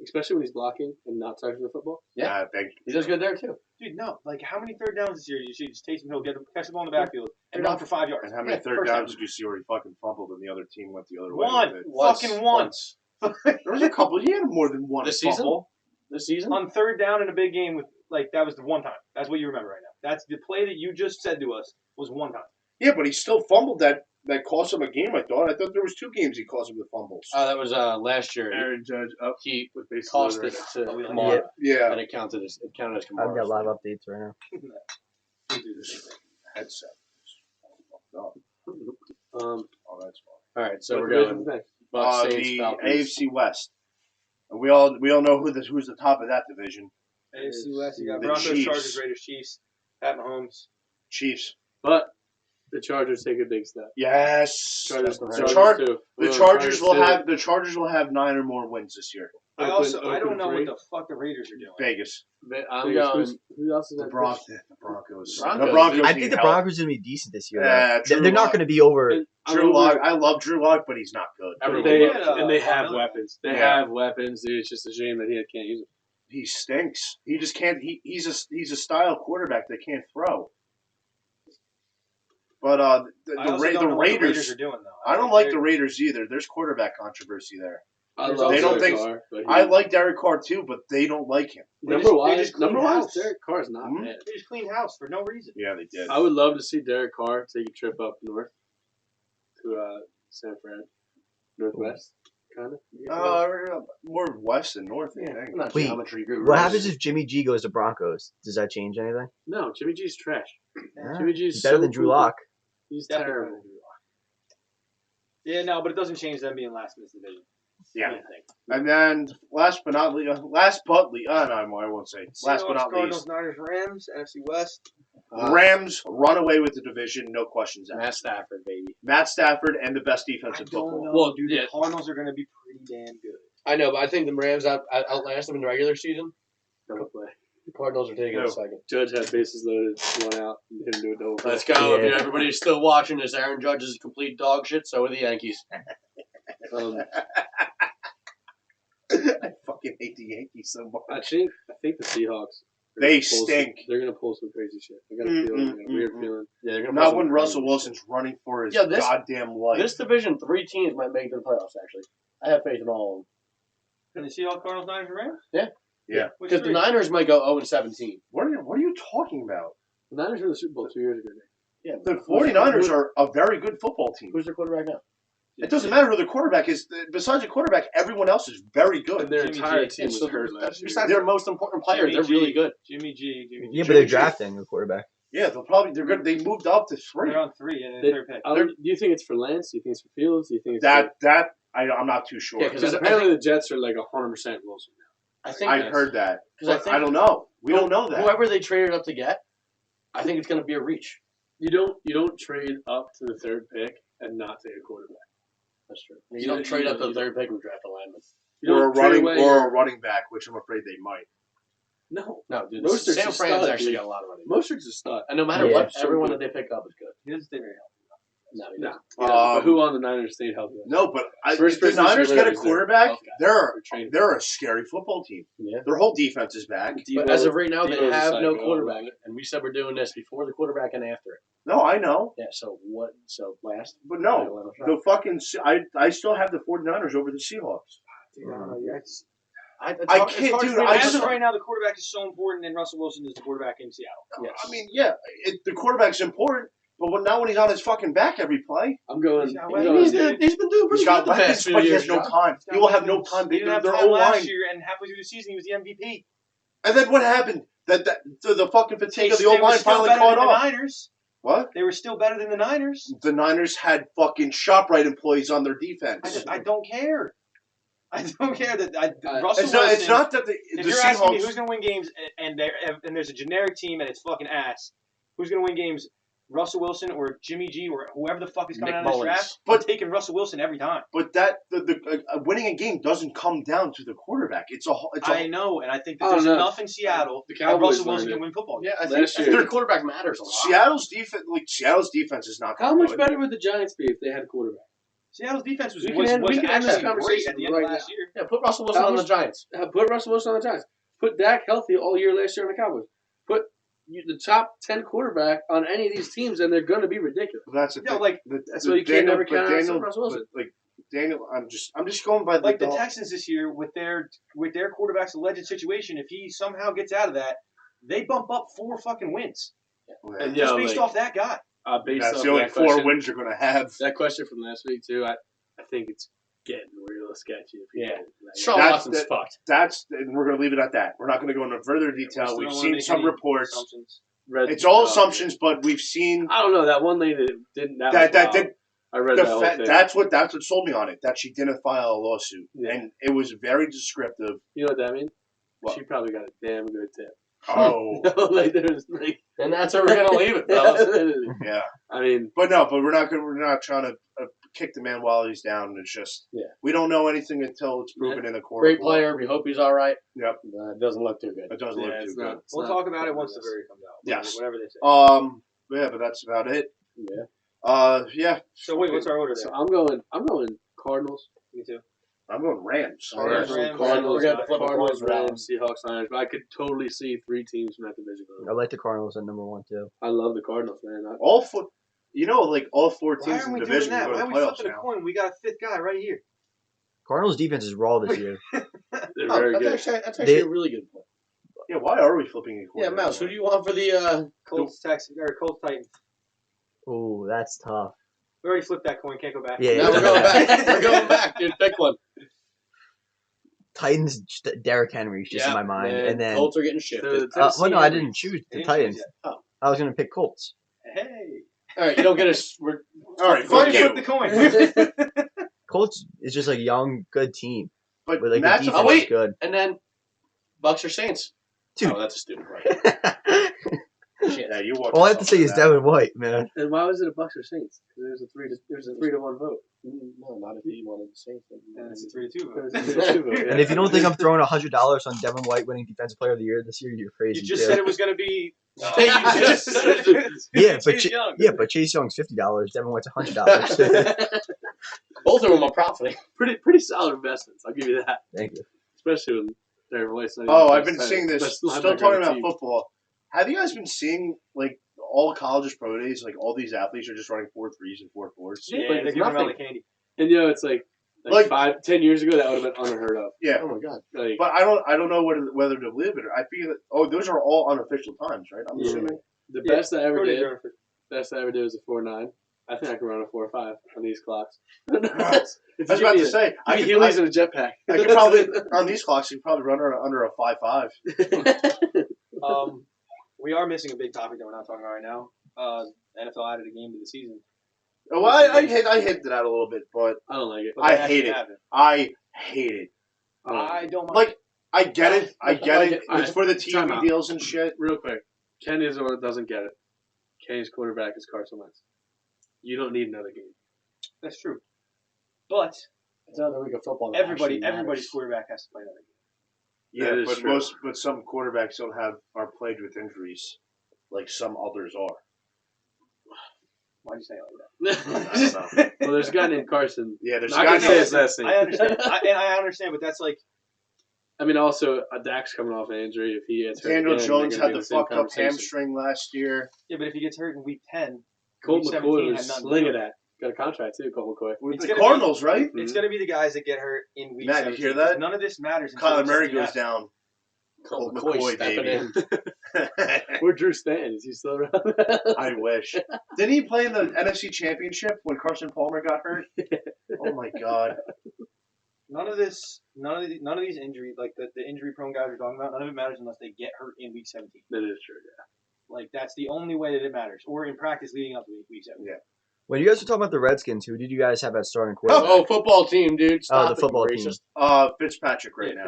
Especially when he's blocking and not touching the football. Yeah. Thank you. He does good there too. Dude, no. Like, how many third downs this year did you see just Taysom Hill catch the ball in the backfield and run for 5 yards? And how many Yeah, third first downs time. did you see where he fucking fumbled and the other team went the other way? One. with it? Once. Fucking once. There was a couple. He had more than one This season? fumble. This season? On third down in a big game with, like, that was the one time. That's what you remember right now. That's the play that you just said to us was one time. Yeah, but he still fumbled that cost him a game. I thought there was 2 games he cost him with fumbles. That was last year. Aaron Judge up He with basically cost right it now. to Oh, we like Kamara, Yeah. and it counted as I've Kamara. got live updates right now. Headset. Oh, Um, that's fine. All right, so what we're division's going next? Bucks, Saints, The Falcons. AFC West. And we all know who's the top of that division. AFC West, you got The Broncos, Chiefs. Chargers, Raiders, Chiefs, Pat Mahomes. Chiefs. But The Chargers take a big step. Yes. Chargers, That's Chargers Char- too. The Well, Chargers will too. have 9 or more wins this year. I Oakland don't know three. what the fuck the Raiders are doing. Vegas. I'm going. Who else is The that? Broncos. The Broncos. Broncos I need think the help. Broncos are going to be decent this year. Yeah, though. Drew They're not Lock. going to be over. And I'm Drew over- Lock. I love Drew Lock, but he's not good. Everyone They, loves Yeah, and they Von have Miller. weapons. They Yeah. have weapons, dude. It's just a shame that he can't use them. He stinks. He just can't. He's a style quarterback that can't throw. But I also the don't know what the Raiders Raiders. are doing though. I don't like the Raiders either. There's quarterback controversy there. I There's love They don't Derek think- Carr, but I like Derek Carr too, but they don't like him. They number just wise, cleaned house. Derek Carr's not Mhm. bad. They just cleaned house for no reason. Yeah, they did. I would love to see Derek Carr take a trip up north to San Fran, northwest, kind of. More west than north, I I'm think. not Wait, geometry guru. What happens if Jimmy G goes to Broncos? Does that change anything? No, Jimmy G's trash. Yeah. Jimmy G's He's better so than Drew cool. Lock. He's Definitely terrible. better than Drew Lock. Yeah, no, but it doesn't change them being last in this division. Yeah. I think. And then last but not least, no, I won't say. Last but not Cardinals, least, Niners, Rams, NFC West. Rams run away with the division, no questions asked. Matt Stafford, baby. Matt Stafford and the best defense I in don't football. know, Well, dude. yeah. The Cardinals are going to be pretty damn good. I know, but I think the Rams outlast them in the regular season. Double play. The Cardinals are taking No. a second. Judge had bases loaded, one out. He couldn't do a double play. Let's go. Yeah. If everybody's still watching this, Aaron Judge is complete dog shit. So are the Yankees. I fucking hate the Yankees so much. I think the Seahawks. are They gonna pull stink. They're gonna pull some crazy shit. I got a feeling. I got a weird mm. feeling. Yeah, they're gonna Not put when some Russell crazy Wilson's running for his Yeah, this- goddamn life. shit. This division, 3 teams might make the playoffs. Actually, I have faith in all of them. And the Seahawks, Cardinals, Niners, and Rams? Yeah. Which Because the three? Niners might go 0-17. What are you talking about? The Niners were in the Super Bowl 2 years ago. Yeah, The 49ers are a very good football team. Who's their quarterback now? It doesn't matter who the quarterback is. Besides the quarterback, everyone else is very good. And their Jimmy entire G. team was hurt last year. Besides their most important players, Jimmy they're G. really good. Jimmy G. Yeah, but they're drafting a quarterback. Yeah, they're good. They moved up to 3. They're on 3 and They- third pick. Do you think it's for Lance? Do you think it's for Fields? Do you think it's I'm not too sure. Yeah, because apparently the Jets are like 100% Wilson now. I think I that's- heard that. 'cause I But think I don't know. We don't know that. Whoever they traded up to get, I think it's going to be a reach. You don't trade up to the third pick and not take a quarterback. That's true. You don't trade up to the third pick and draft a lineman. You Or don't a trade running away or your- a running back, which I'm afraid they might. no. No, dude. Mostert's San a Fran's stud, actually dude. got a lot of running. Mostert's a stud. And no matter Yeah. what, So everyone good. that they pick up is good. He doesn't stay very healthy. No, he No. doesn't. But who on the Niners stayed healthy? No, but First if the person Niners to get a realize they're quarterback, tough guys. they're Trained. they're a scary football team. Yeah. Their whole defense is back. But as of right now, they Debo's a have no psycho. quarterback. And we said we're doing this before the quarterback and after it. No, I know. Yeah, so what? So last? But no, the fucking I still have the 49ers over the Seahawks. I can't, dude. As of right now, the quarterback is so important, and Russell Wilson is the quarterback in Seattle. Yes. I mean, yeah, the quarterback's important, but not when he's on his fucking back every play. I'm going. He's got I'm weapons. going- He's been doing He's pretty got good the past weapons, few but he years. has no John. time. He will have no time. He didn't have Their time own last line. year, and halfway through the season, he was the MVP. And then what happened? The fucking fatigue of the They old were line still finally better caught than the up. Niners. What? They were still better than the Niners. The Niners had fucking ShopRite employees on their defense. I don't care. I don't care that Russell It's Wilson. not that the If you're asking me who's Seahawks. going to win games, and there's a generic team and it's fucking ass, who's going to win games? Russell Wilson or Jimmy G or whoever the fuck is coming Nick out of this Mullins. draft. But- I'm taking Russell Wilson every time. But winning a game doesn't come down to the quarterback. I know, and I think that I there's don't know. enough in Seattle The that Cowboys Russell Wilson learned can it. win football games. Yeah, I think Last year- their quarterback matters a lot. Seattle's defense is not. How much good. better would the Giants be if they had a quarterback? Seatle's defense was We can end this actually great conversation at the end right of last year. Yeah, put Russell Wilson How on the much- Giants. Put Russell Wilson on the Giants. Put Dak healthy all year last year on the Cowboys. Put the top 10 quarterback on any of these teams, and they're going to be ridiculous. That's the No, thing. like That's why you can't never count on Russell Wilson. Daniel, I'm just going by the the Texans this year with their quarterback's alleged situation. If he somehow gets out of that, they bump up 4 fucking wins And just yeah, based like, off that guy. based That's off the only that 4 question, wins you're going to have. That question from last week too, I think it's getting real sketchy. If you Yeah. get it. Like, Sean That's- Watson's that- fucked. And we're going to leave it at that. We're not going to go into further detail. still We've don't wanna seen make some any reports. assumptions. It's all assumptions, but we've seen I don't know that one lady that didn't. That that was wild. I read the that whole thing. that's what sold me on it. That she didn't file a lawsuit, Yeah. and it was very descriptive. You know what that means? What? She probably got a damn good tip. Oh, like there's like. And that's where we're gonna leave it, fellas. yeah. I mean, But we're not trying to kick the man while he's down. It's just we don't know anything until it's proven in the court. Great player. We hope he's all right. Yep. It doesn't look too good. It doesn't look too good. We'll talk about it once the verdict comes out. Yes. Whatever they say. Yeah, but that's about it. Yeah. Yeah. So wait, what's our order So there? I'm going Cardinals. Me too. I'm going Rams. Rams, Cardinals, We're gonna flip a Cardinals, coin for that Rams, Seahawks, Niners. But I could totally see 3 teams from that division. I like the Cardinals at number 1 too. I love the Cardinals, man. All 4. all 4 Why teams are in we the doing division that? go Why to are the we playoffs flipping a now. coin? We got a 5th guy right here. Cardinals defense is raw this year. They're Oh, very good. that's actually They- a really good point. Yeah, why are we flipping a coin? Yeah, Mouse, who do you want for the Colts, Texans, or Colts, Titans. Ooh, that's tough. We already flipped that coin. Can't go back. Yeah, Now we're going back. We're going back, dude. Pick one. Titans, Derrick Henry's just in my mind, man. and then Colts are getting shifted. well, no, I didn't choose the Didn't Titans. choose Oh. I was gonna pick Colts. Hey. All right, you don't get us. All right, Why fuck you you. flip the coin? Colts is just like a young, good team But with like the matchup. defense Oh, wait. is good. And then Bucks or Saints. Dude. Oh, that's a stupid question. Shit. Yeah, you walked All I have to say is yourself Devin White, man. And why was it a Bucks or Saints? There's a 3 to 1 vote. No, not if he wanted the Saints. And it's a 3-2 vote. There's a 3-2 vote, yeah. And if you don't think I'm throwing $100 on Devin White winning Defensive Player of the Year this year, you're crazy. You just too. said it was going to be. You just said it. Yeah, but Chase Young. Yeah, but Chase Young's $50. Devin White's $100. Both of them are profiting. pretty solid investments. I'll give you that. Thank you. Especially when Derek White's not Oh, even I've been best seeing this. best Still linebacker talking on the about team. football. Have you guys been seeing like all colleges pro days? Like all these athletes are just running 4.3s and 4.4s. Yeah, Yeah, but they're it's giving nothing. out the candy. And it's like Like- 5-10 years ago that would have been unheard of. Yeah, Oh my god. Like but I don't know whether to believe it. I feel that those are all unofficial times, right? I'm Yeah. assuming. the Yeah, best I ever Cody's did. running for- Best I ever did was a 4.9. I think I can run a 4.5 on these clocks. I was about to say I Give me could, Heelys and a jetpack. I could probably on these clocks. You could probably run under a 5.5. We are missing a big topic that we're not talking about right now. NFL added a game to the season. Well, I hinted at a little bit, but I don't like it. But I that hate actually it. happened. I hate it. I don't like I it. don't mind. Like I get it. I get it. Alright, It's for the time TV out. deals and shit. Real quick, Ken Izor doesn't get it. Kenny's quarterback is Carson Wentz. You don't need another game. That's true. But It's another week of football. that actually everybody's matters. quarterback has to play another game. That Yeah, is but true. but some quarterbacks don't are plagued with injuries, like some others are. Why'd you say it like I don't know. Well, there's a guy named Carson. Yeah, there's Not a guy gonna say named- his last that? name. I understand. I understand, but that's like I mean, also, Dak's coming off an injury. If he gets hurt Daniel again, Jones they're gonna had be the same fucked up conversation. hamstring last year. yeah, but if he gets hurt in week 10, Colt Week McCoy 17 was had nothing to slinging do. that. Got a contract too, Colt McCoy. With It's the gonna Cardinals, right? it's going to be the guys that get hurt in week Matt, you 17. hear that? None of this matters. until Kyler week Murray 17 goes happens. down. Colt Colt McCoy McCoy, stepping baby. in. Where Drew Stanton? Is he still around? I wish. Didn't he play in the NFC Championship when Carson Palmer got hurt? Oh my God. None of these injuries, like the injury prone guys we're talking about, none of it matters unless they get hurt in week 17. That is true. Yeah. Like that's the only way that it matters, or in practice leading up to week 17. Yeah. When you guys were talking about the Redskins, who did you guys have at starting quarterback? Oh, football team, dude. Stop the it, football you team. racist. Fitzpatrick right now.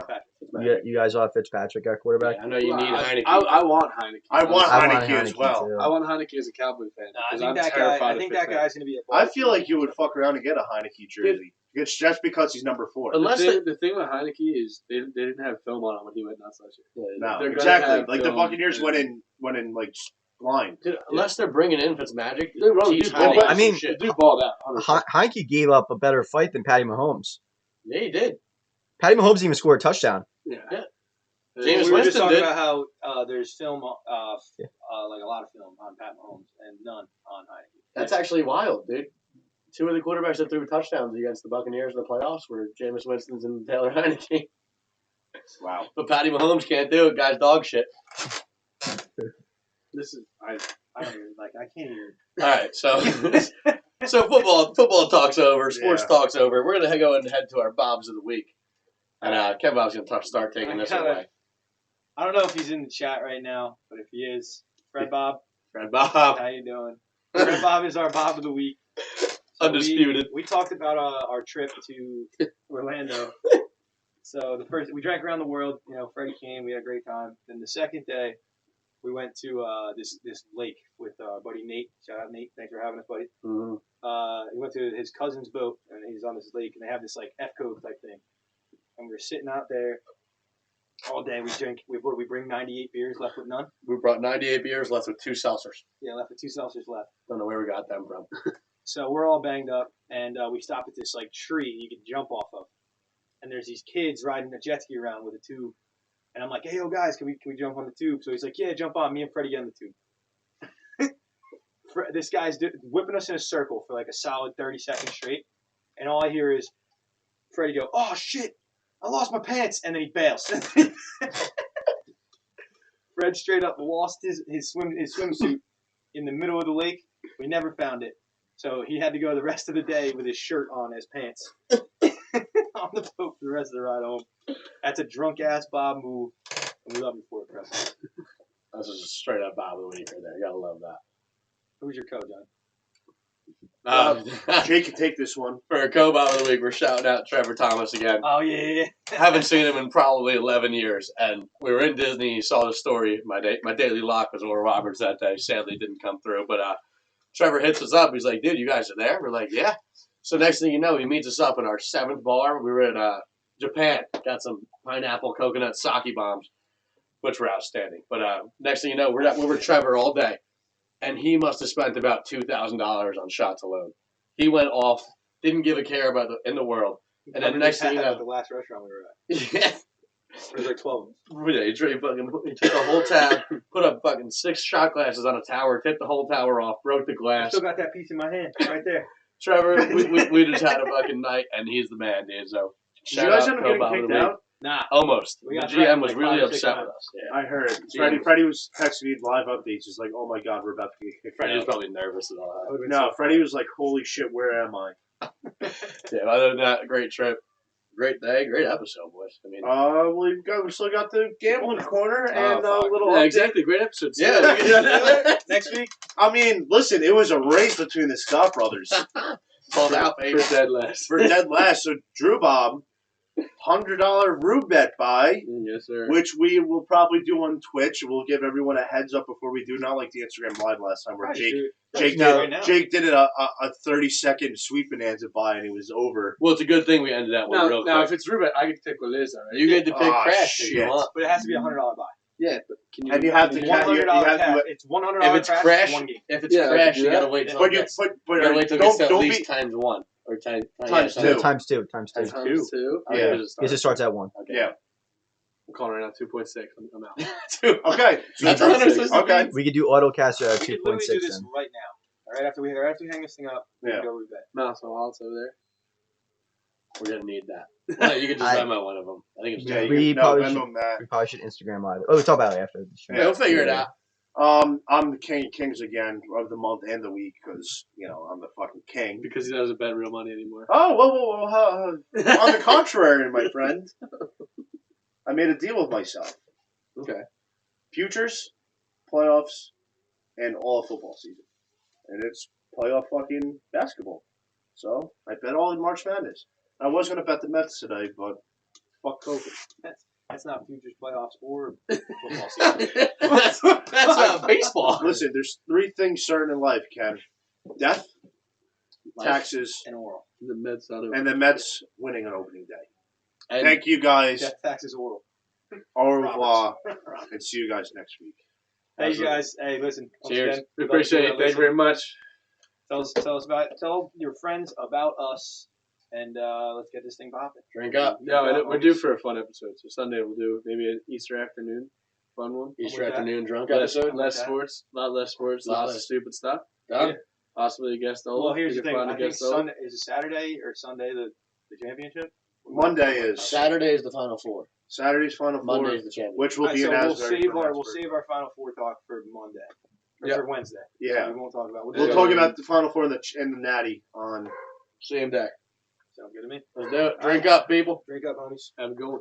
You guys all have Fitzpatrick at quarterback? Yeah, I know you need Heineke. I want Heineke. I want I want Heineke as well. too. I want Heineke as a Cowboy fan. I because think I'm that terrified guy. I of think that Fitzpatrick. guy's going to be a. I feel like you would fuck around and get a Heineke jersey. It's just because he's number 4. Unless The thing with Heineke is they didn't have film on him when he went nuts last year. No, They're gonna exactly. have Like the film Buccaneers and- went in like blind. Dude, unless they're bringing in Fitzmagic, They run teach dude, Heineke I mean, some shit. Dude balled out. 100%. Heineke gave up a better fight than Patty Mahomes. Yeah, he did. Patty Mahomes didn't even scored a touchdown. Yeah. Yeah. Uh, James we were just Winston talking did. about how there's film, Yeah. like a lot of film on Pat Mahomes and none on Heineke. That's actually wild, dude. 2 of the quarterbacks that threw touchdowns against the Buccaneers in the playoffs were Jameis Winston's and Taylor Heineke. Wow. But Patty Mahomes can't do it. Guy's dog shit. This is I don't even I can't even. All right, so so football talk's over. Sports Yeah. talk's over. We're gonna go and head to our Bobs of the week, and Kev Bob's gonna start taking this away. I don't know if he's in the chat right now, but if he is, Fred Bob, Fred Bob, how you doing? Fred Bob is our Bob of the week. So undisputed. We talked about our trip to Orlando. So we drank around the world. You know, Freddie came. We had a great time. Then the second day, we went to this lake with our buddy Nate. Shout out Nate, thanks for having us, buddy. Mhm. He went to his cousin's boat, and he's on this lake, and they have this like F Cove type thing. And we were sitting out there all day. We drink. We bring 98 beers, left with none. We brought 98 beers, left with 2 seltzers. Yeah, left with 2 seltzers left. Don't know where we got them from. So we're all banged up, and we stop at this like tree you can jump off of, and there's these kids riding a jet ski around with a tube, and I'm like, hey yo guys, can we jump on the tube? So he's like, yeah, jump on. Me and Freddie get on the tube. This guy's whipping us in a circle for like a solid 30 seconds straight, and all I hear is Freddie go, oh shit, I lost my pants, and then he bails. Fred straight up lost his swimsuit in the middle of the lake. We never found it. So he had to go the rest of the day with his shirt on as pants on the boat for the rest of the ride home. That's a drunk ass Bob move, and we love you for it, Preston. That's just a straight up Bob of the Week right there. You gotta love that. Who's your co-John? Jake can take this one. For a co-Bob of the Week, we're shouting out Trevor Thomas again. Oh yeah. Haven't seen him in probably 11 years, and we were in Disney. Saw the story. My daily lock was Oral Roberts that day. Sadly, didn't come through. But Trevor hits us up. He's like, "Dude, you guys are there?" We're like, "Yeah." So next thing you know, he meets us up in our 7th bar. We were in Japan. Got some pineapple coconut sake bombs, which were outstanding. But next thing you know, we're with Trevor all day, and he must have spent about $2,000 on shots alone. He went off. Didn't give a care about in the world. And then next thing you know, the last restaurant we were at. yeah. There was like 12 of them. Yeah, he took the whole tab, put up fucking 6 shot glasses on a tower, tipped the whole tower off, broke the I glass. still got that piece in my hand right there. Trevor, we just had a fucking night, and he's the man, dude. So Did you guys end up getting kicked out? Nah. Almost. We The got GM threatened was like really 5 or 6 upset with times. us. Yeah. I heard. GM. Freddie was texting me live updates. He's like, oh my god, we're about to get kicked Freddie was out. probably nervous and all that. No, Freddie was like, holy shit, where am I? Yeah, other than that, great trip. Great day, great episode, boys. I mean, We still got the gambling corner Oh, and fuck. a little Yeah, update. exactly. Great episode. yeah, Next week, I mean, listen, it was a race between the Scott brothers called out, For baby. dead last. for dead last. So Drew Bob, $100 Rube bet buy, Yes, sir. which we will probably do on Twitch. We'll give everyone a heads up before we do, not like the Instagram live last time where Jake did it a 30-second sweet bonanza buy and it was over. Well, it's a good thing we ended that one real Now, quick. if it's Ruben, I get to pick what it is. All right? You get to pick Oh, Crash if you shit. want. but it has to be a $100 buy. Yeah, but can you? And you have to It's count. You $100 have cash. to. It's $100 If it's cash. Crash, One game. if it's Yeah, I could Crash, do you that. gotta wait till But it you, gets, but you gotta wait till it don't gets at don't least be. times 1 or times Times yeah, two. No, times two. Times two. Times 2. Okay, Yeah. just Because it starts at 1. Okay. Yeah. I'm calling right now 2.6. I'm out. Okay. So That's Drew- 160 okay. We could do autocast We could literally 2.6 do this then. right now. Right after we hang this thing up, we Yeah. can go Rube bet. Mouse and Wallets over there. We're gonna need that. No, you can just Venmo one of them. I think it's Yeah, We you can, probably Venmo should- him that. We probably should Instagram live. Oh, we'll talk about it after the show. Yeah, we'll figure it out. I'm the king of kings again of the month and the week because I'm the fucking king. Because he doesn't bet real money anymore. Oh, whoa. On the contrary, my friend, I made a deal with myself. Okay. Futures, playoffs, and all football season, and it's playoff fucking basketball. So I bet all in March Madness. I was gonna bet the Mets today, but fuck COVID. That's not futures playoffs or football season. that's not baseball. Listen, there's 3 things certain in life, Ken: death, taxes, And oral. The Mets out of and the Mets winning on opening day. And Thank you guys. Death, taxes, oral. Au revoir, and see you guys next week. Hey, you guys. Hey, listen. once Cheers. again, We we'd love appreciate to it. Thank you very much. Tell your friends about us, and let's get this thing popping. drink up. No, and we're due for a fun episode. So Sunday we'll do maybe an Easter afternoon fun one. Easter with that. afternoon drunk Less, episode. less that. sports, a lot less sports, Lot lots less. of stupid stuff. Done. Possibly a guest over. Well, here's the thing. Find a I think guest over. Sunday is it Saturday or Sunday the championship. Monday is Saturday is the Final Four. Saturday's Final Four, Monday is the championship. which will Alright, be so in we'll Asbury. save for our Asbury. Final Four talk for Monday or Yep. for Wednesday. Yeah, we won't talk about. we'll Yeah. talk about the Final Four and the Natty on. Same day. Sound good to me. Let's do it. Drink up, people. Drink up, homies. Have a good one.